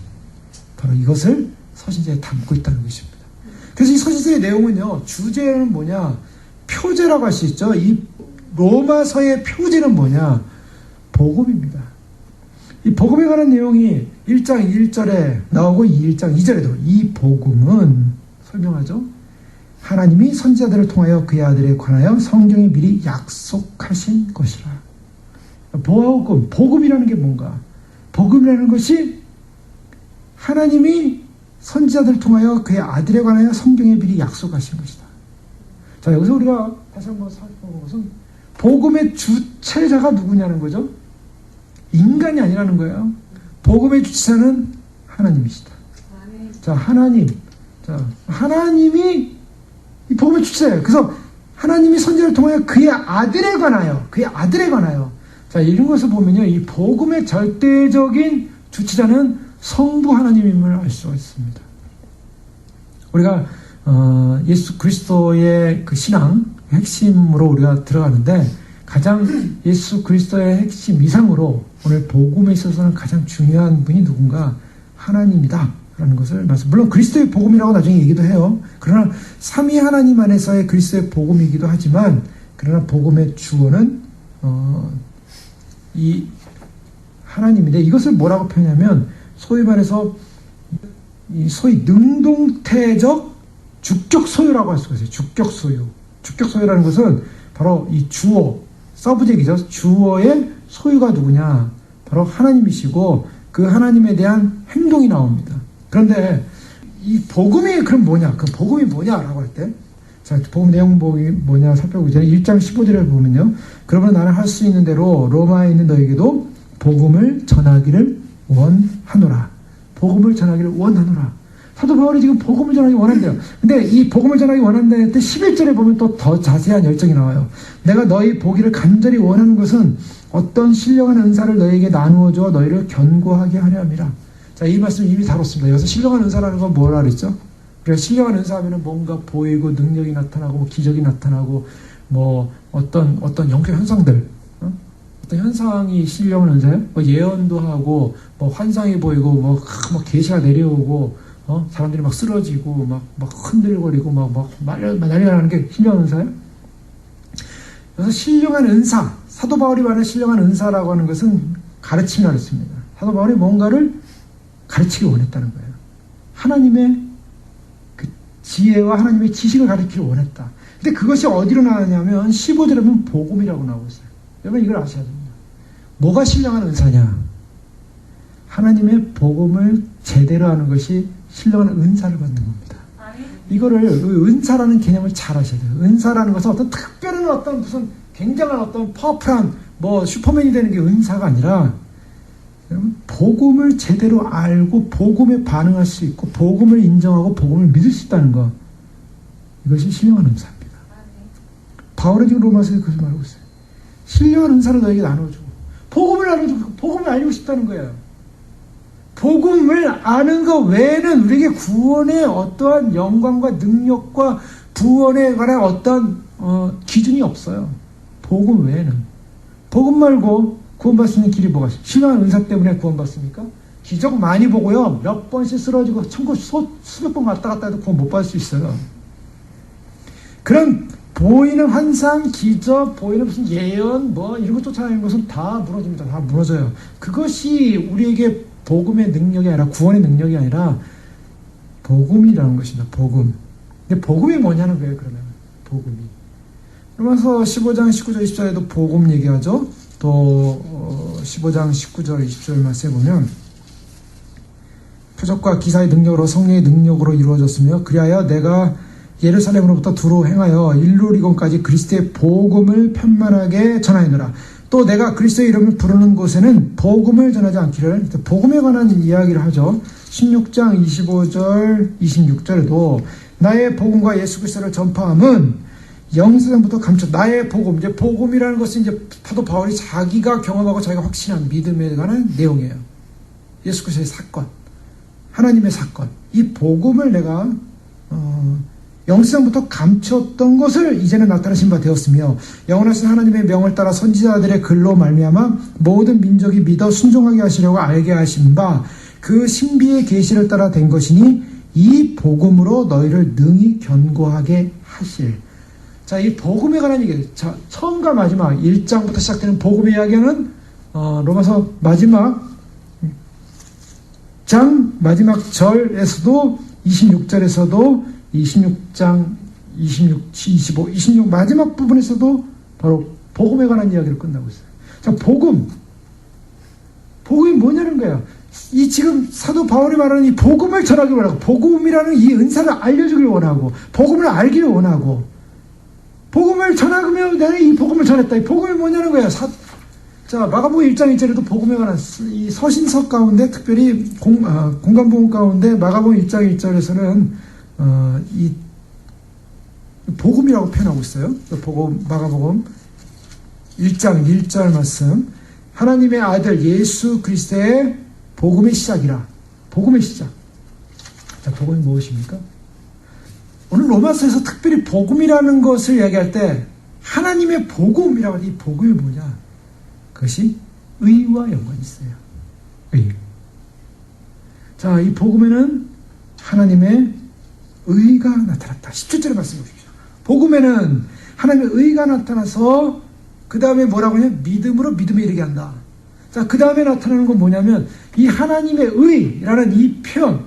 바로 이것을 서신서에 담고 있다는 것입니다. 그래서 이 서신서의 내용은요. 주제는 뭐냐? 표제라고 할 수 있죠. 이 로마서의 표제는 뭐냐? 복음입니다. 이 복음에 관한 내용이 1장 1절에 나오고 1장 2절에도 이 복음은 설명하죠. 하나님이 선지자들을 통하여 그의 아들에 관하여 성경에 미리 약속하신 것이라. 복음이라는 게 뭔가? 복음이라는 것이 하나님이 선지자들을 통하여 그의 아들에 관하여 성경에 미리 약속하신 것이다. 자, 여기서 우리가 다시 한번 살펴보는 것은 복음의 주체자가 누구냐는 거죠. 인간이 아니라는 거예요. 복음의 주체자는 하나님이시다. 자, 하나님이 이 복음의 주체예요. 그래서 하나님이 선지자를 통하여 그의 아들에 관하여 자, 이런 것을 보면요. 이 복음의 절대적인 주체자는 성부 하나님임을 알 수가 있습니다. 우리가 예수 그리스도의 그 신앙 핵심으로 우리가 들어가는데 가장 예수 그리스도의 핵심 이상으로 오늘 복음에 있어서는 가장 중요한 분이 누군가? 하나님이다 라는 것을 말씀. 물론 그리스도의 복음이라고 나중에 얘기도 해요. 그러나 삼위 하나님 안에서의 그리스도의 복음이기도 하지만 그러나 복음의 주어는 이 하나님인데 이것을 뭐라고 표현하면 소위 말해서 소위 능동태적 주격 소유라고 할 수가 있어요. 주격 소유. 주격 소유라는 것은 바로 이 주어, 서브젝이죠. 주어의 소유가 누구냐? 바로 하나님이시고 그 하나님에 대한 행동이 나옵니다. 그런데 이 복음이 그럼 뭐냐? 그 복음이 뭐냐라고 할 때, 자, 복음 내용 뭐냐 살펴보기 전에 1장 15절을 보면요. 그러면 나는 할 수 있는 대로 로마에 있는 너에게도 복음을 전하기를 원하노라. 복음을 전하기를 원하노라. 사도 바울이 지금 복음을 전하기 원한대요. 근데 이 복음을 전하기 원한다는 때 11절에 보면 또 더 자세한 열정이 나와요. 내가 너희 보기를 간절히 원하는 것은 어떤 신령한 은사를 너희에게 나누어 주어 너희를 견고하게 하려 함이라. 자, 이 말씀 이미 다뤘습니다. 여기서 신령한 은사라는 건 뭐라 그랬죠? 그래서 신령한 은사 하면은 뭔가 보이고 능력이 나타나고 기적이 나타나고 뭐 어떤 영적 현상들, 어떤 현상이 신령한 은사예요? 뭐 예언도 하고 뭐 환상이 보이고 뭐 계시가 내려오고 사람들이 막 쓰러지고 막 흔들거리고 막 난리가 나는 게 신령한 은사예요? 그래서 신령한 은사, 사도 바울이 말하는 신령한 은사라고 하는 것은 가르침이라고 했습니다. 사도 바울이 뭔가를 가르치기 원했다는 거예요. 하나님의 그 지혜와 하나님의 지식을 가르치기를 원했다. 근데 그것이 어디로 나왔냐면 15절에 보면 복음이라고 나오고 있어요. 여러분 이걸 아셔야 됩니다. 뭐가 신령한 은사냐? 하나님의 복음을 제대로 하는 것이 신령한 은사를 받는 겁니다. 이거를 은사라는 개념을 잘 아셔야 돼요. 은사라는 것은 어떤 특별한 어떤 무슨 굉장한 어떤 파워풀한 뭐 슈퍼맨이 되는 게 은사가 아니라 복음을 제대로 알고 복음에 반응할 수 있고 복음을 인정하고 복음을 믿을 수 있다는 것, 이것이 신령한 은사입니다. 바울은 지금 로마서에 그것을 말하고 있어요. 신령한 은사를 너에게 나눠주고 복음을 나눠주고 복음을 알리고 싶다는 거예요. 복음을 아는 것 외에는 우리에게 구원의 어떠한 영광과 능력과 구원에 관한 어떠한 기준이 없어요. 복음 외에는. 복음 말고 구원받을 수 있는 길이 뭐가 있어요? 신령한 은사 때문에 구원받습니까? 기적 많이 보고요, 몇 번씩 쓰러지고 천국 수백 번 갔다 갔다 해도 구원 못 받을 수 있어요. 그런 보이는 환상, 기적, 보이는 무슨 예언, 뭐 이런 것 쫓아내는 것은 다 무너집니다. 다 무너져요. 그것이 우리에게 복음의 능력이 아니라 구원의 능력이 아니라 복음이라는 것입니다. 복음. 근데 복음이 뭐냐는 거예요. 그러면 복음이. 그러면서 15장 19절 20절에도 복음 얘기하죠. 또 15장 19절 20절 말씀에 보면 표적과 기사의 능력으로 성령의 능력으로 이루어졌으며 그리하여 내가 예루살렘으로부터 두루 행하여 일루리곤까지 그리스도의 복음을 편만하게 전하였노라. 또 내가 그리스도의 이름을 부르는 곳에는 복음을 전하지 않기를. 복음에 관한 이야기를 하죠. 16장 25절 26절에도 나의 복음과 예수 그리스도를 전파함은 영세전부터 감춰. 나의 복음, 이제 복음이라는 것은 이제 사도 바울이 자기가 경험하고 자기가 확신한 믿음에 관한 내용이에요. 예수 그리스도의 사건, 하나님의 사건, 이 복음을 내가 영세전부터 감췄던 것을 이제는 나타나신 바 되었으며 영원하신 하나님의 명을 따라 선지자들의 글로 말미암아 모든 민족이 믿어 순종하게 하시려고 알게 하신 바 그 신비의 계시를 따라 된 것이니 이 복음으로 너희를 능히 견고하게 하실. 자, 이 복음에 관한 얘기. 자, 처음과 마지막 1장부터 시작되는 복음의 이야기는 로마서 마지막 장 마지막 절에서도 26절에서도 26장 26, 25, 26 마지막 부분에서도 바로 복음에 관한 이야기를 끝나고 있어요. 자, 복음이 뭐냐는 거예요. 이 지금 사도 바울이 말하는 이 복음을 전하기를 원하고 복음이라는 이 은사를 알려주기를 원하고 복음을 알기를 원하고 복음을 전하면 내가 이 복음을 전했다. 이 복음이 뭐냐는 거예요. 자, 마가복음 1장 1절에도 복음에 관한 이 서신서 가운데 특별히 공간복음 가운데 마가복음 1장 1절에서는 이 복음이라고 표현하고 있어요. 마가복음 1장 1절 말씀. 하나님의 아들 예수 그리스도의 복음의 시작이라. 복음의 시작. 자, 복음이 무엇입니까? 오늘 로마서에서 특별히 복음이라는 것을 이야기할 때 하나님의 복음이라고 하는 이 복음이 뭐냐? 그것이 의와 연관이 있어요. 의. 자, 이 복음에는 하나님의 의가 나타났다. 17절에 말씀해 보십시오. 복음에는 하나님의 의가 나타나서 그 다음에 뭐라고 하냐? 믿음으로 믿음에 이르게 한다. 자, 그 다음에 나타나는 건 뭐냐면 이 하나님의 의라는 이 표현.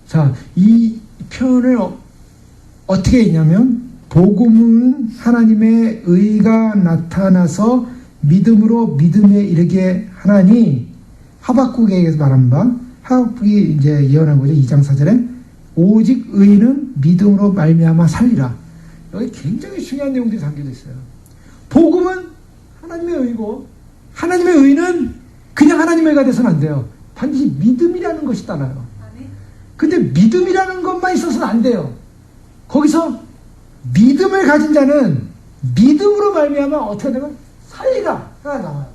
자, 이 표현을 어떻게 했냐면 복음은 하나님의 의가 나타나서 믿음으로 믿음에 이르게 하나니 하박국에게서 말한 바 하박국이 이제 예언한 거죠. 2장 4절에 오직 의는 믿음으로 말미암아 살리라. 여기 굉장히 중요한 내용들이 담겨져 있어요. 복음은 하나님의 의고 하나님의 의는 그냥 하나님의 의가 돼서는 안 돼요. 반드시 믿음이라는 것이 따라요. 근데 믿음이라는 것만 있어서는 안 돼요. 거기서 믿음을 가진 자는 믿음으로 말미암아 어떻게 되면 살리라 하나 나와요.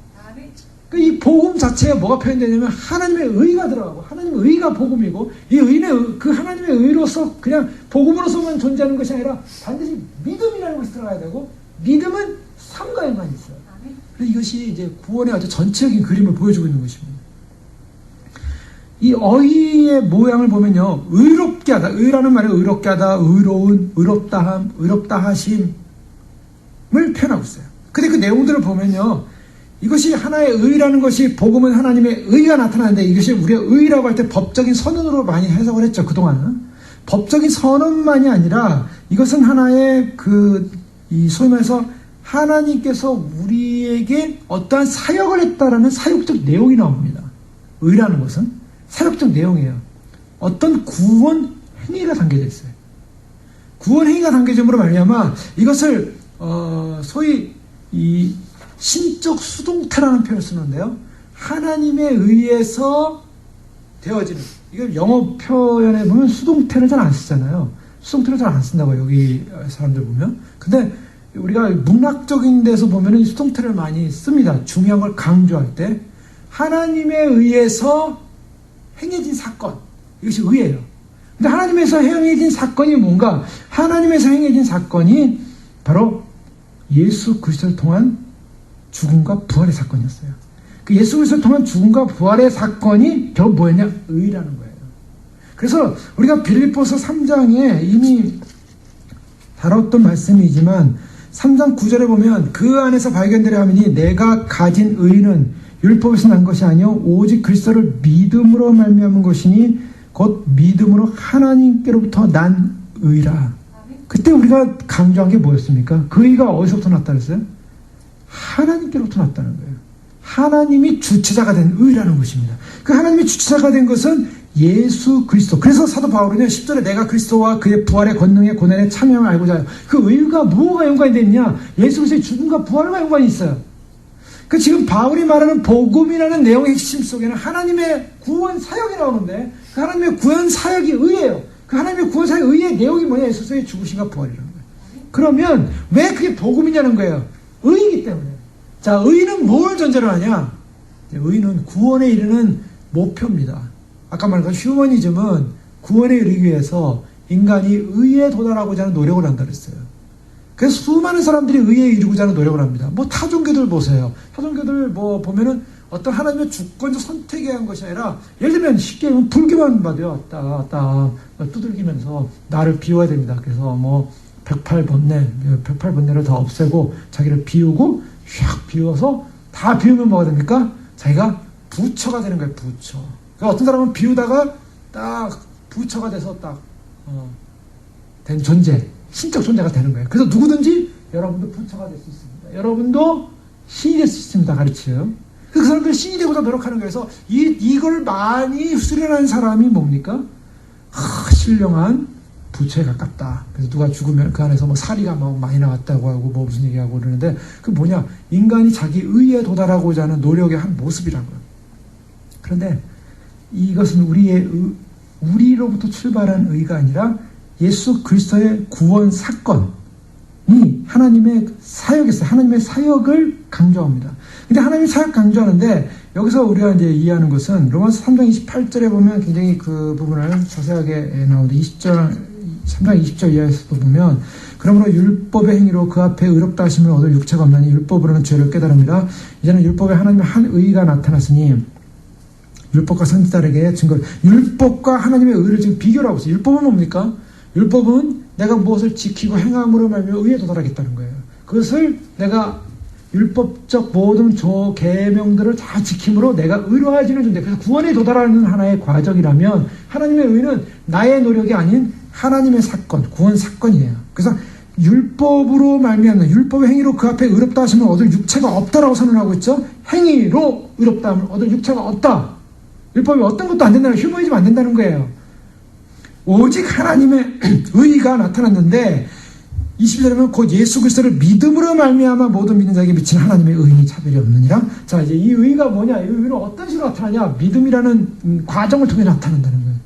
이 복음 자체에 뭐가 표현되냐면 하나님의 의가 들어가고 하나님의 의가 복음이고 이 의는 그 하나님의 의로서 그냥 복음으로서만 존재하는 것이 아니라 반드시 믿음이라는 것이 들어가야 되고 믿음은 삶과 연관이 있어요. 그래서 이것이 이제 구원의 아주 전체적인 그림을 보여주고 있는 것입니다. 이 어휘의 모양을 보면요, 의롭게 하다, 의라는 말이 의롭게 하다, 의로운, 의롭다함, 의롭다 하심을 표현하고 있어요. 근데 그 내용들을 보면요, 이것이 하나의 의라는 것이 복음은 하나님의 의가 나타나는데 이것이 우리가 의라고 할 때 법적인 선언으로 많이 해석을 했죠. 그동안은 법적인 선언만이 아니라 이것은 하나의 이 소위 말해서 하나님께서 우리에게 어떠한 사역을 했다라는 사역적 내용이 나옵니다. 의라는 것은 사역적 내용이에요. 어떤 구원 행위가 담겨져 있어요. 구원 행위가 담겨짐으로 말미암아 이것을 소위 이 신적 수동태라는 표현을 쓰는데요. 하나님에 의해서 되어지는, 이걸 영어 표현에 보면 수동태를 잘 안 쓰잖아요. 수동태를 잘 안 쓴다고 여기 사람들 보면. 근데 우리가 문학적인 데서 보면은 수동태를 많이 씁니다. 중요한 걸 강조할 때. 하나님에 의해서 행해진 사건, 이것이 의예요. 근데 하나님에서 행해진 사건이 뭔가? 하나님에서 행해진 사건이 바로 예수 그리스도를 통한 죽음과 부활의 사건이었어요. 그 예수 그리스도를 통한 죽음과 부활의 사건이 결국 뭐였냐? 의라는 거예요. 그래서 우리가 빌립보서 3장에 이미 다뤘던 말씀이지만 3장 9절에 보면 그 안에서 발견되려 하니 내가 가진 의는 율법에서 난 것이 아니요 오직 그리스도를 믿음으로 말미암은 것이니 곧 믿음으로 하나님께로부터 난 의라. 그때 우리가 강조한 게 뭐였습니까? 그 의가 어디서부터 났다 그랬어요? 하나님께로부터 났다는 거예요. 하나님이 주체자가 된 의라는 것입니다. 그 하나님이 주체자가 된 것은 예수 그리스도. 그래서 사도 바울은 10절에 내가 그리스도와 그의 부활의 권능의 고난에 참여함을 알고자 하여. 그 의가 무엇과 연관이 되어 있냐? 예수 그리스도의 죽음과 부활과 연관이 있어요. 그 지금 바울이 말하는 복음이라는 내용의 핵심 속에는 하나님의 구원 사역이 나오는데 그 하나님의 구원 사역이 의예요. 그 하나님의 구원 사역 의의 내용이 뭐냐? 예수 그리스도의 죽으심과 부활이라는 거예요. 그러면 왜 그게 복음이냐는 거예요. 의이기 때문에. 자, 의는 뭘 전제로 하냐? 의는 구원에 이르는 목표입니다. 아까 말한 휴머니즘은 구원에 이르기 위해서 인간이 의에 도달하고자 하는 노력을 한다 그랬어요. 그래서 수많은 사람들이 의에 이르고자 하는 노력을 합니다. 뭐 타종교들 보세요. 타종교들 뭐 보면은 어떤 하나님의 주권적 선택에 의한 것이 아니라 예를 들면 쉽게 보면 불교만 봐도요. 딱 두들기면서 나를 비워야 됩니다. 그래서 뭐 108번뇌를 다 없애고 자기를 비우고 샥 비워서 다 비우면 뭐가 됩니까? 자기가 부처가 되는 거예요. 부처. 그러니까 어떤 사람은 비우다가 딱 부처가 돼서 된 존재, 신적 존재가 되는 거예요. 그래서 누구든지 여러분도 부처가 될 수 있습니다. 여러분도 신이 될 수 있습니다. 가르쳐요. 그 사람들이 신이 되고자 노력하는 거예요. 그래서 이걸 많이 수련한 사람이 뭡니까? 신령한 부처에 가깝다. 그래서 누가 죽으면 그 안에서 뭐 사리가 뭐 많이 나왔다고 하고 뭐 무슨 얘기하고 그러는데 그 뭐냐? 인간이 자기 의에 도달하고자 하는 노력의 한 모습이라고요. 그런데 이것은 우리로부터 출발한 의가 아니라 예수 그리스도의 구원 사건이 하나님의 사역이었어요. 하나님의 사역을 강조합니다. 근데 하나님의 사역 강조하는데 여기서 우리가 이제 이해하는 것은 로마서 3장 28절에 보면 굉장히 그 부분을 자세하게 나오는데 3장 20절 이하에서도 보면 그러므로 율법의 행위로 그 앞에 의롭다 하심을 얻을 육체가 없나니 율법으로는 죄를 깨달음이라 이제는 율법에 하나님의 한 의가 나타났으니 율법과 선지자에게 증거를 율법과 하나님의 의를 지금 비교를 하고 있어요. 율법은 뭡니까? 율법은 내가 무엇을 지키고 행함으로 말미암아 의에 도달하겠다는 거예요. 그것을 내가 율법적 모든 계명들을 다 지킴으로 내가 의로워지는 존재. 그래서 구원에 도달하는 하나의 과정이라면 하나님의 의는 나의 노력이 아닌 하나님의 사건, 구원 사건이에요. 그래서 율법으로 말미암는 율법의 행위로 그 앞에 의롭다 하시면 얻을 육체가 없다라고 선언하고 있죠. 행위로 의롭다 하면 얻을 육체가 없다. 율법이 어떤 것도 안 된다는 거예요. 휴머니즘 안 된다는 거예요. 오직 하나님의 의가 나타났는데 20절에 보면 곧 예수 그리스도를 믿음으로 말미암아 모든 믿는 자에게 미치는 하나님의 의인이 차별이 없느니라. 자, 이제 이 의가 뭐냐? 이 의는 어떤 식으로 나타나냐? 믿음이라는 과정을 통해 나타난다는 거예요.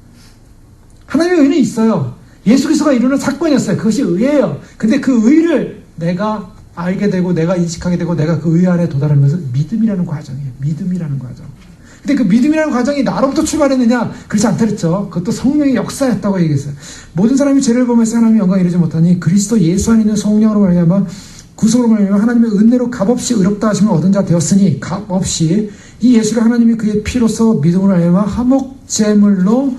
하나님의 의는 있어요. 예수 그리스도가 이루는 사건이었어요. 그것이 의예요. 근데 그 의를 내가 알게 되고 내가 인식하게 되고 내가 그 의 안에 도달하는 것은 믿음이라는 과정이에요. 믿음이라는 과정. 근데 그 믿음이라는 과정이 나로부터 출발했느냐? 그렇지 않다 그랬죠. 그것도 성령의 역사였다고 얘기했어요. 모든 사람이 죄를 범해서 하나님의 영광에 이르지 못하니 그리스도 예수 안에 있는 성령으로 말미암아 구속으로 말미암아 하나님의 은혜로 값없이 의롭다 하심을 얻은 자 되었으니 값없이 이 예수를 하나님이 그의 피로써 믿음으로 말미암아 화목제물로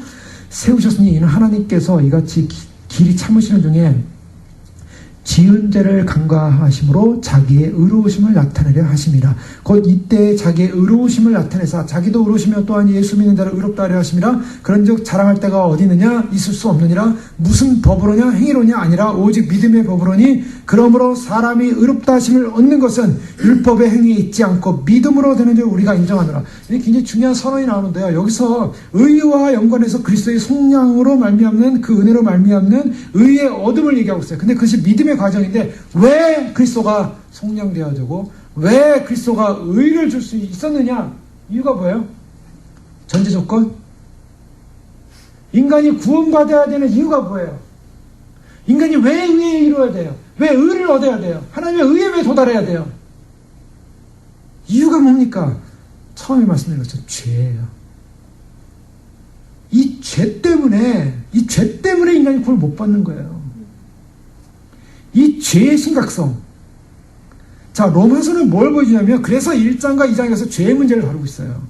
세우셨으니 이는 하나님께서 이같이 길이 참으시는 중에 지은 죄를 간과하심으로 자기의 의로우심을 나타내려 하심이라. 곧 이때 자기의 의로우심을 나타내사 자기도 의로우시며 또한 예수 믿는 자를 의롭다 하려 하심이라. 그런즉 자랑할 데가 어디 있느냐? 있을 수 없느니라. 무슨 법으로냐? 행위로냐? 아니라 오직 믿음의 법으로니. 그러므로 사람이 의롭다 하심을 얻는 것은 율법의 행위에 있지 않고 믿음으로 되는 줄 우리가 인정하노라. 이게 굉장히 중요한 선언이 나오는데요. 여기서 의와 연관해서 그리스도의 속량으로 말미암는, 그 은혜로 말미암는 의의 얻음을 얘기하고 있어요. 근데 그것이 믿음의 과정인데, 왜 그리스도가 속량되어지고 왜 그리스도가 의를 줄 수 있었느냐? 이유가 뭐예요? 전제 조건? 인간이 구원받아야 되는 이유가 뭐예요? 인간이 왜 의에 이루어야 돼요? 왜 의를 얻어야 돼요? 하나님의 의에 왜 도달해야 돼요? 이유가 뭡니까? 처음에 말씀드린 것처럼 죄예요. 이 죄 때문에 인간이 구원을 못 받는 거예요. 이 죄의 심각성. 자, 로마서는 뭘 보여주냐면, 그래서 1장과 2장에서 죄의 문제를 다루고 있어요.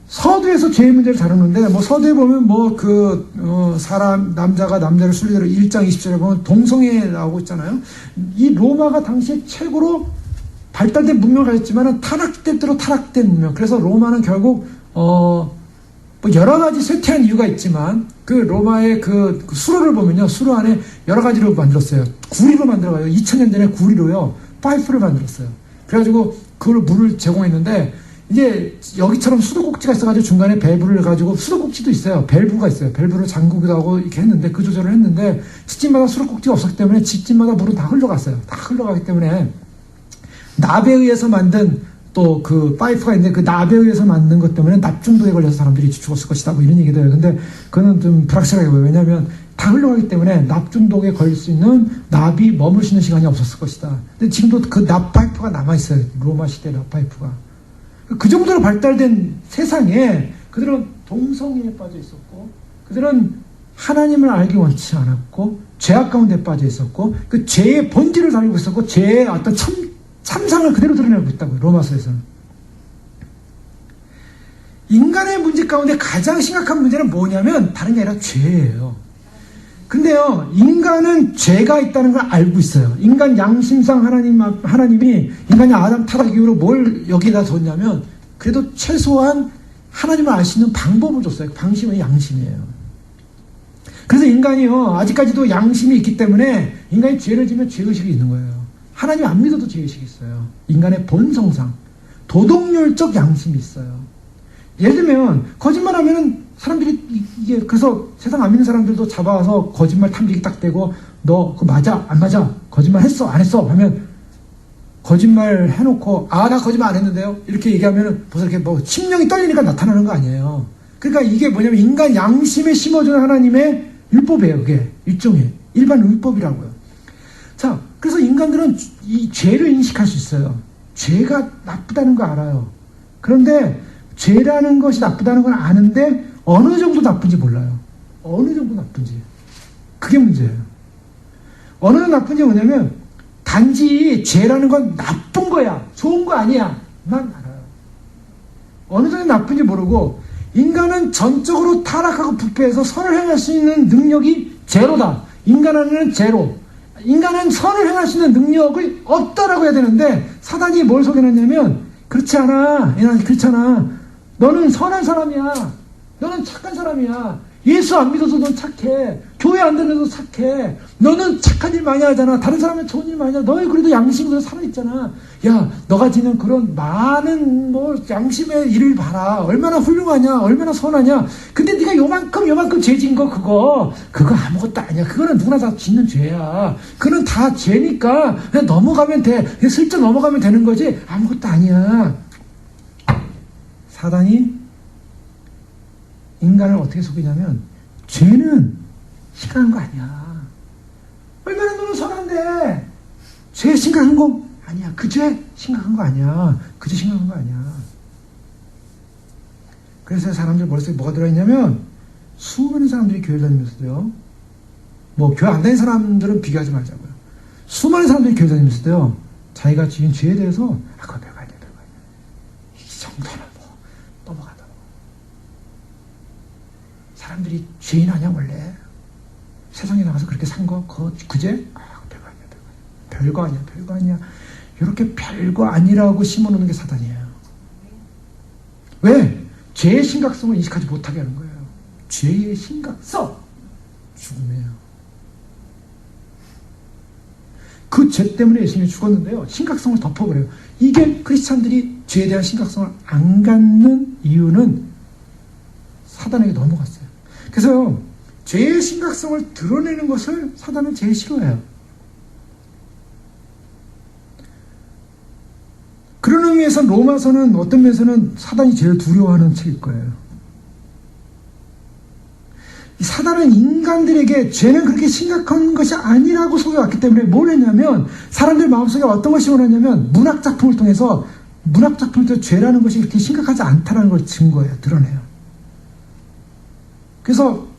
서두에서 죄의 문제를 다루는데, 서두에 보면 사람, 남자가 남자를 순리대로 1장 20절에 보면 동성애 나오고 있잖아요. 이 로마가 당시에 최고로 발달된 문명을 가졌지만 타락된 대로 타락된 문명. 그래서 로마는 결국, 여러 가지 쇠퇴한 이유가 있지만, 그 로마의 그 수로를 보면요. 수로 안에 여러 가지로 만들었어요. 구리로 만들어가요. 2000년 전에 구리로요. 파이프를 만들었어요. 그래가지고 그걸 물을 제공했는데, 이제 여기처럼 수도꼭지가 있어가지고 중간에 밸브를 가지고, 수도꼭지도 있어요. 밸브가 있어요. 밸브를 잠그기도 하고 이렇게 했는데, 그 조절을 했는데, 집집마다 수도꼭지가 없었기 때문에 집집마다 물은 다 흘러갔어요. 다 흘러가기 때문에 납에 의해서 만든 또 그 파이프가 있는데, 그 납에 의해서 만든 것 때문에 납 중독에 걸려서 사람들이 죽었을 것이다, 이런 얘기도 해요. 근데 그거는 좀 불확실하게 보여요. 왜냐하면 다 흘러가기 때문에 납 중독에 걸릴 수 있는 납이 머물 수 있는 시간이 없었을 것이다. 근데 지금도 그 납 파이프가 남아있어요. 로마 시대 납 파이프가. 그 정도로 발달된 세상에 그들은 동성애에 빠져 있었고, 그들은 하나님을 알기 원치 않았고, 죄악 가운데 빠져 있었고, 그 죄의 본질을 다루고 있었고, 죄의 어떤 참상을 그대로 드러내고 있다고요. 로마서에서는. 인간의 문제 가운데 가장 심각한 문제는 뭐냐면 다른 게 아니라 죄예요. 근데요, 인간은 죄가 있다는 걸 알고 있어요. 인간 양심상 하나님이 인간이 아담 타락 이후로 뭘 여기다 뒀냐면, 그래도 최소한 하나님을 알 수 있는 방법을 줬어요. 방심은 양심이에요. 그래서 인간이요, 아직까지도 양심이 있기 때문에 인간이 죄를 지면 죄의식이 있는 거예요. 하나님 안 믿어도 죄의식이 있어요. 인간의 본성상 도덕률적 양심이 있어요. 예를 들면 거짓말하면은 사람들이 이게, 그래서 세상 안 믿는 사람들도 잡아와서 거짓말 탐지기 딱 대고, 너 그거 맞아 안 맞아, 거짓말 했어 안 했어 하면, 거짓말 해놓고 나 거짓말 안 했는데요 이렇게 얘기하면은 벌써 이렇게 심령이 떨리니까 나타나는 거 아니에요. 그러니까 이게 뭐냐면 인간 양심에 심어주는 하나님의 율법이에요. 그게 일종의 일반 율법이라고요. 자, 그래서 인간들은 이 죄를 인식할 수 있어요. 죄가 나쁘다는 거 알아요. 그런데 죄라는 것이 나쁘다는 건 아는데 어느 정도 나쁜지 몰라요. 어느 정도 나쁜지. 그게 문제예요. 어느 정도 나쁜지 뭐냐면, 단지 죄라는 건 나쁜 거야, 좋은 거 아니야 만 알아요. 어느 정도 나쁜지 모르고, 인간은 전적으로 타락하고 부패해서 선을 행할 수 있는 능력이 제로다. 인간 안에는 제로. 인간은 선을 행할 수 있는 능력이 없다라고 해야 되는데, 사단이 뭘 속여놨냐면, 그렇지 않아. 그렇잖아. 너는 선한 사람이야. 너는 착한 사람이야. 예수 안 믿어서 넌 착해. 교회 안 다녀도 착해. 너는 착한 일 많이 하잖아. 다른 사람은 좋은 일 많이 하잖아. 너희 그래도 양심으로 살아있잖아. 야, 너가 지는 그런 많은 양심의 일을 봐라. 얼마나 훌륭하냐. 얼마나 선하냐. 근데 네가 요만큼 죄 진 거 그거 아무것도 아니야. 그거는 누구나 다 짓는 죄야. 그거는 다 죄니까 그냥 넘어가면 돼. 그냥 슬쩍 넘어가면 되는 거지. 아무것도 아니야. 사단이 인간을 어떻게 속이냐면, 죄는 심각한 거 아니야. 얼마나 너는 선한데 죄 심각한 거 아니야. 그 죄 심각한 거 아니야. 그 죄 심각한 거 아니야. 그래서 사람들 머릿속에 뭐가 들어있냐면, 수많은 사람들이 교회 다니면서도요, 교회 안 다니는 사람들은 비교하지 말자고요. 수많은 사람들이 교회 다니면서도요, 자기가 지은 죄에 대해서 그거 별거 아니야. 이 정도는 넘어가다. 사람들이 죄인 아니야 원래? 세상에 나가서 그렇게 산 거 그제? 별거 아니야. 별거 아니야, 별거 아니야. 이렇게 별거 아니라고 심어놓는 게 사단이에요. 왜? 죄의 심각성을 인식하지 못하게 하는 거예요. 죄의 심각성, 죽음이에요. 그 죄 때문에 예수님이 죽었는데요, 심각성을 덮어버려요. 이게 크리스찬들이 죄에 대한 심각성을 안 갖는 이유는 사단에게 넘어갔어요. 그래서 죄의 심각성을 드러내는 것을 사단은 제일 싫어해요. 그런 의미에서 로마서는 어떤 면에서는 사단이 제일 두려워하는 책일 거예요. 이 사단은 인간들에게 죄는 그렇게 심각한 것이 아니라고 속여왔기 때문에 뭘 했냐면, 사람들 마음속에 어떤 것이 원하냐면 문학작품을 통해서 죄라는 것이 그렇게 심각하지 않다는 걸 증거해요. 드러내요. 그래서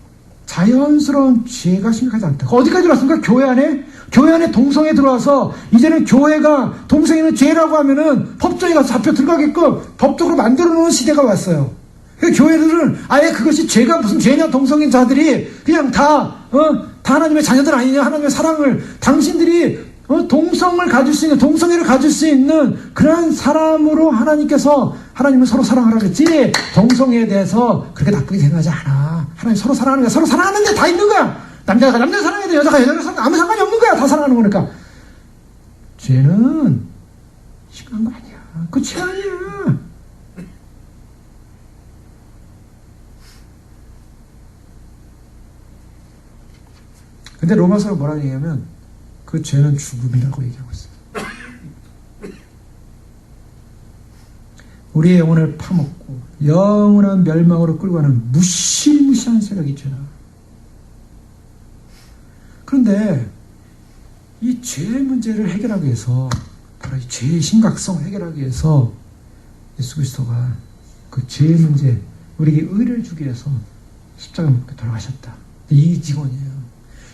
자연스러운 죄가 심각하지 않다. 어디까지 들어왔습니까? 교회 안에 동성애 들어와서 이제는 교회가 동성애는 죄라고 하면은 법정에 가서 잡혀 들어가게끔 법적으로 만들어 놓은 시대가 왔어요. 교회들은 아예 그것이 죄가 무슨 죄냐, 동성애자들이 그냥 다 하나님의 자녀들 아니냐, 하나님의 사랑을, 당신들이 동성을 가질 수 있는, 동성애를 가질 수 있는 그러한 사람으로 하나님은 서로 사랑하라 그랬지, 동성애에 대해서 그렇게 나쁘게 생각하지 않아. 하나님 서로 사랑하는 거야. 서로 사랑하는 데 다 있는 거야. 남자가 남자 사랑해야 돼, 여자가 여자를 사랑해, 아무 상관이 없는 거야. 다 사랑하는 거니까. 죄는 심각한 거 아니야. 그거 죄 아니야. 근데 로마서는 뭐라고 얘기하면 그 죄는 죽음이라고 얘기하고 있어요. 우리의 영혼을 파먹고 영원한 멸망으로 끌고 가는 무시무시한 세력이 죄다. 그런데 이 죄의 문제를 해결하기 위해서, 바로 이 죄의 심각성을 해결하기 위해서 예수 그리스도가 그 죄의 문제, 우리에게 의를 주기 위해서 십자가에 못 돌아가셨다. 이 직원이에요.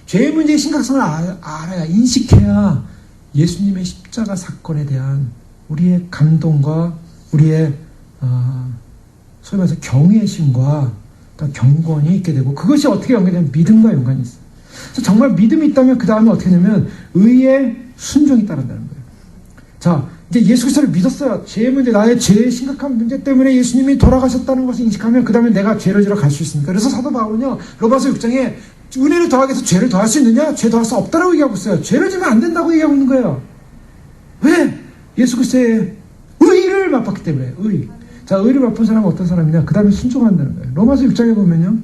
죄의 문제의 심각성을 알아야, 인식해야 예수님의 십자가 사건에 대한 우리의 감동과 우리의 소위 말해서 경외심과 경건이 있게 되고, 그것이 어떻게 연결되면 믿음과 연관이 있어요. 그래서 정말 믿음이 있다면 그 다음에 어떻게 되냐면 의의 순종이 따른다는 거예요. 자, 이제 예수 그리스도를 믿었어요. 죄의 문제, 나의 죄의 심각한 문제 때문에 예수님이 돌아가셨다는 것을 인식하면 그 다음에 내가 죄를 지러 갈 수 있습니까? 그래서 사도 바울은요, 로마서 6장에 은혜를 더하기 위해서 죄를 더할 수 있느냐? 죄 더할 수 없다라고 얘기하고 있어요. 죄를 지면 안 된다고 얘기하고 있는 거예요. 왜? 예수 그리스도의 의를 맛봤기 때문에. 의. 자, 의를 맛본 사람은 어떤 사람이냐? 그 다음에 순종한다는 거예요. 로마서 6장에 보면요,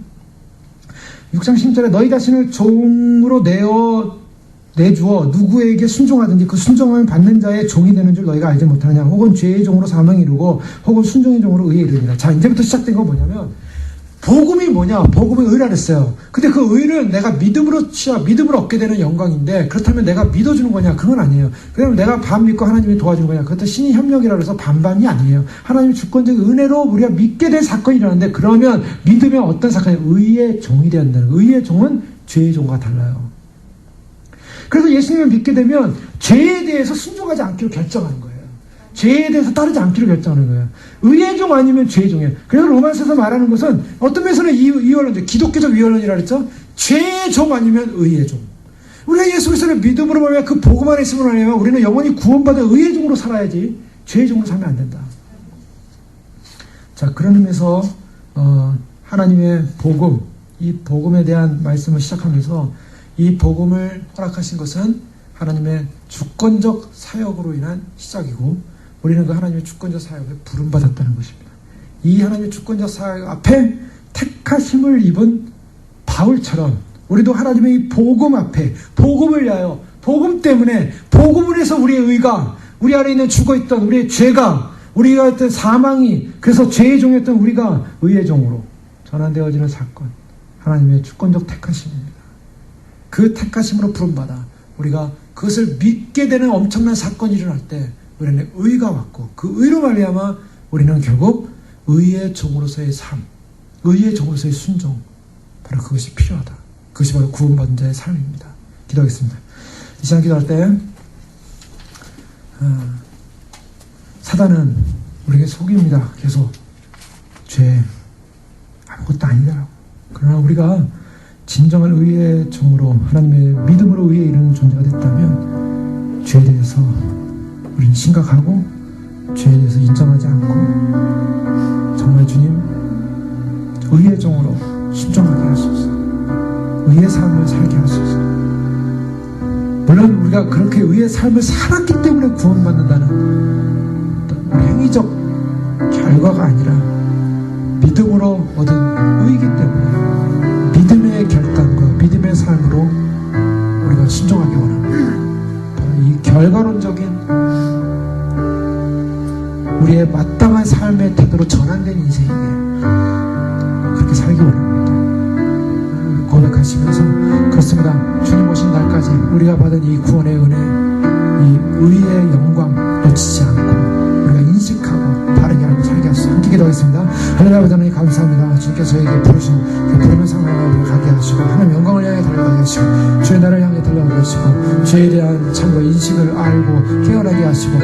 6장 10절에 너희 자신을 종으로 내주어 누구에게 순종하든지 그 순종을 받는 자의 종이 되는 줄 너희가 알지 못하느냐? 혹은 죄의 종으로 사망에 이르고 혹은 순종의 종으로 의에 이르니라. 자, 이제부터 시작된 건 뭐냐면, 복음이 뭐냐? 복음은 의라 그랬어요. 근데 그 의는 내가 믿음으로 얻게 되는 영광인데, 그렇다면 내가 믿어주는 거냐? 그건 아니에요. 그러면 내가 반 믿고 하나님이 도와주는 거냐? 그것도 신의 협력이라 해서 반반이 아니에요. 하나님의 주권적 은혜로 우리가 믿게 될 사건이 일어나는데, 그러면 믿으면 어떤 사건이 의의 종이 되어야 한다는 거예요. 의의 종은 죄의 종과 달라요. 그래서 예수님을 믿게 되면 죄에 대해서 순종하지 않기로 결정하는 거예요. 죄에 대해서 따르지 않기로 결정하는 거예요. 의의 종 아니면 죄의 종이에요. 그래서 로마서에서 말하는 것은 어떤 면에서는 이원론적, 기독교적 이원론이라 그랬죠. 죄의 종 아니면 의의 종. 우리가 예수 그리스도를 믿음으로 말하면 그 복음 안에 있음으로 말하면 우리는 영원히 구원받은 의의 종으로 살아야지 죄의 종으로 살면 안 된다. 자, 그런 의미에서 하나님의 복음, 이 복음에 대한 말씀을 시작하면서 이 복음을 허락하신 것은 하나님의 주권적 사역으로 인한 시작이고, 우리는 그 하나님의 주권적 사역에 부름받았다는 것입니다. 이 하나님의 주권적 사역 앞에 택하심을 입은 바울처럼 우리도 하나님의 이 복음 앞에, 복음을 위하여, 복음 때문에, 복음을 해서 우리의 의가, 우리 안에 있는 죽어있던 우리의 죄가, 우리가 했던 사망이, 그래서 죄의 종이었던 우리가 의의 종으로 전환되어지는 사건, 하나님의 주권적 택하심입니다. 그 택하심으로 부름받아 우리가 그것을 믿게 되는 엄청난 사건이 일어날 때 우리는 의가 왔고, 그 의로 말미암아 우리는 결국 의의 종으로서의 삶, 의의 종으로서의 순종, 바로 그것이 필요하다. 그것이 바로 구원받은 자의 삶입니다. 기도하겠습니다. 이 시간 기도할 때 사단은 우리에게 속입니다. 계속 죄 아무것도 아니다라고. 그러나 우리가 진정한 의의 종으로, 하나님의 믿음으로 의에 이르는 존재가 됐다면 죄에 대해서 우리는 심각하고 죄에 대해서 인정하지 않고 정말 주님 의의 종으로 순종하게 하소서. 의의 삶을 살게 하소서. 물론 우리가 그렇게 의의 삶을 살았기 때문에 구원받는다는 우리 행위적 결과가 아니라 믿음으로 얻은 의이기 때문에 믿음의 결단과 믿음의 삶으로 우리가 순종하기 원합니다. 이 결과론적인 우리의 마땅한 삶의 태도로 전환된 인생에게 그렇게 살기 원합니다. 고백하시면서 그렇습니다. 주님 오신 날까지 우리가 받은 이 구원의 은혜, 이 의의 영광 놓치지 않고 우리가 인식하고 바르게 알고 살게 하소서. 함께 기도하겠습니다. 할렐루야. 아버지 하나님 감사합니다. 주님께서 저에게 부르신 그 부르는 상황을 우리가 가게 하시고 하나님 영광을 향해 달려가게 하시고 주의 나라를 향해 달려가게 하시고 죄에 대한 참고 인식을 알고 깨어나게 하시고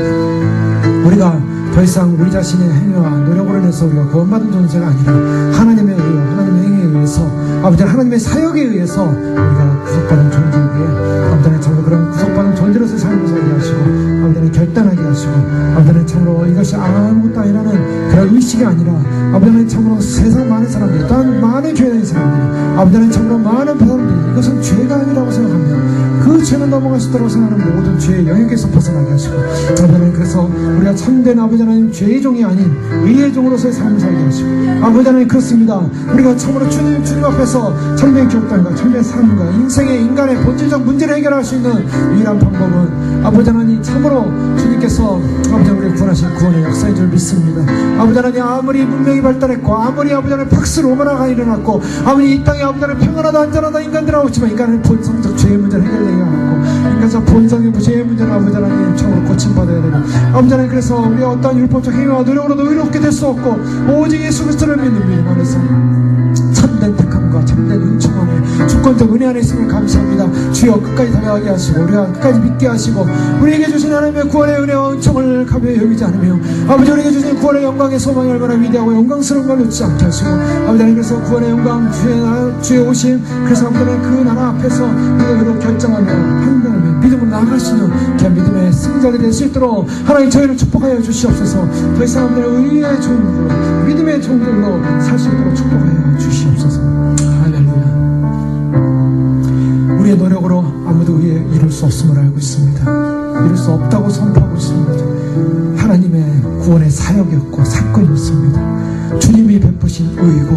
우리가 더 이상 우리 자신의 행위와 노력으로 인해서 우리가 구원받은 존재가 아니라 하나님의 의와 하나님의 행위에 의해서 아버지 하나님의 사역에 의해서 우리가 구속받은 존재에게 아버지 참으로 그런 구속받은 존재로서의 삶을 살게 하시고 아버지 결단하게 하시고 아버지 참으로 이것이 아무것도 아니라는 그런 의식이 아니라 아버지 참으로 세상 많은 사람들이 또한 많은 교회에 있는 사람들이 아버지 참으로 많은 사람들이 이것은 죄가 아니라고 생각하며 그 죄는 넘어갈 수 있도록 생각하는 모든 죄의 영역에서 벗어나게 하시고 아버지 그래서 우리가 참된 아버지 하나님 죄의 종이 아닌 의의 종으로서의 삶을 살게 하시고 아버지 하나님 그렇습니다. 우리가 참으로 주님 앞에서 참된 기록단과 참된 삶과 인생의 인간의 본질적 문제를 해결할 수 있는 유일한 방법은 아버지 하나님 참으로 주님께서 아버지 우리를 구원하신 구원의 역사인 줄 믿습니다. 아버지 하나님 아무리 문명이 발달했고 아무리 아버지 하나님 팍스 로마나가 일어났고 아무리 이 땅에 아버지 하나님 평안하다 안전하다 인간들하고 있지만 인간의 본성적 죄의 문제를 해결되게 하고 인간적 본성의 죄의 문제는 아버지 하나님 참으로 고침받아야 되고 아버지 하나님 그래서 우리가 어떠한 율법적 행위와 노력으로도 의롭게 될 수 없고 오직 예수 그리스도를 믿는 믿음 안에서 참된 택함과 참된 은총 안에 주권적 은혜 안에 있음을 감사합니다. 주여 끝까지 다가가게 하시고 우리가 끝까지 믿게 하시고 우리에게 주신 하나님의 구원의 은혜와 은총을 가벼이 여기지 않으며 아버지 우리에게 주신 구원의 영광의 소망이 얼마나 위대하고 영광스러운 걸 놓지 않게 하시고 아버지 하나님 그래서 구원의 영광 주의 오심 그래서 아버지 그 나라 앞에서 우리가 결정하며 판단하며 믿음으로 나아갈 수 있는 귀한 믿음의 승자들이 될 수 있도록 하나님 저희를 축복하여 주시옵소서. 더 이상 아버지 의의 종들로 믿음의 종들로 살 수 있도록 축복하여 주시옵소서. 할렐루야. 우리의 노력으로 아무도 이룰 수 없음을 알고 있습니다. 이룰 수 없다고 선포하고 있습니다. 하나님의 구원의 사역이었고 사건이었습니다. 주님이 베푸신 의이고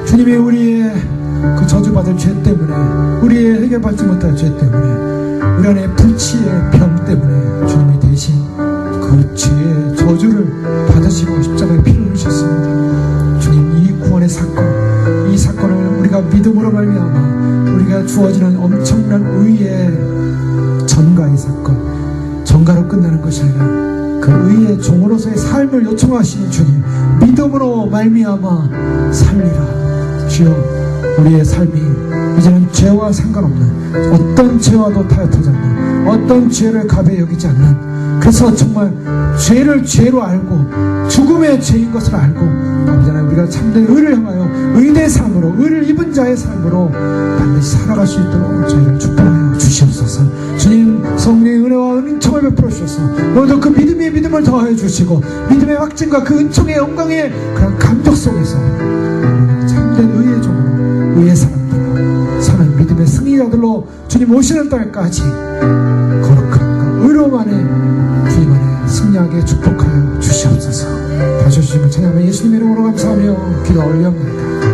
주님이 우리의 그 저주받을 죄 때문에 우리의 해결받지 못할 죄 때문에 우리 안에 불치의 병 때문에 주님이 대신 그 죄의 저주를 받으시고 십자가에 피를 흘리셨습니다. 주님 이 구원의 사건 이 사건을 우리가 믿음으로 말미암아 우리가 주어지는 엄청난 의의 전가의 사건 전가로 끝나는 것이 아니라 그 의의 종으로서의 삶을 요청하시는 주님 믿음으로 말미암아 살리라. 주여 우리의 삶이 이제는 죄와 상관없는 어떤 죄와도 타협하지 않는 어떤 죄를 가벼이 여기지 않는 그래서 정말 죄를 죄로 알고 죽음의 죄인 것을 알고 아버지 하나님 우리가 참된 의를 향하여 의의 삶으로 의를 입은 자의 삶으로 반드시 살아갈 수 있도록 저희를 축복하여 주시옵소서. 주님 성령의 은혜와 은총을 베풀어 주셔서 오늘도 그 믿음의 믿음을 더하여 주시고 믿음의 확증과 그 은총의 영광의 그런 감격 속에서 참된 의의 종으로 의의 사람들로 사는 믿음의 승리자들로 주님 오시는 날까지 거룩함과 의로움 안에 주님 안에 승리하게 축복하여 주시옵소서. 다시 주시면 찬양하며 예수님의 이름으로 감사하며 기도 올려옵니다.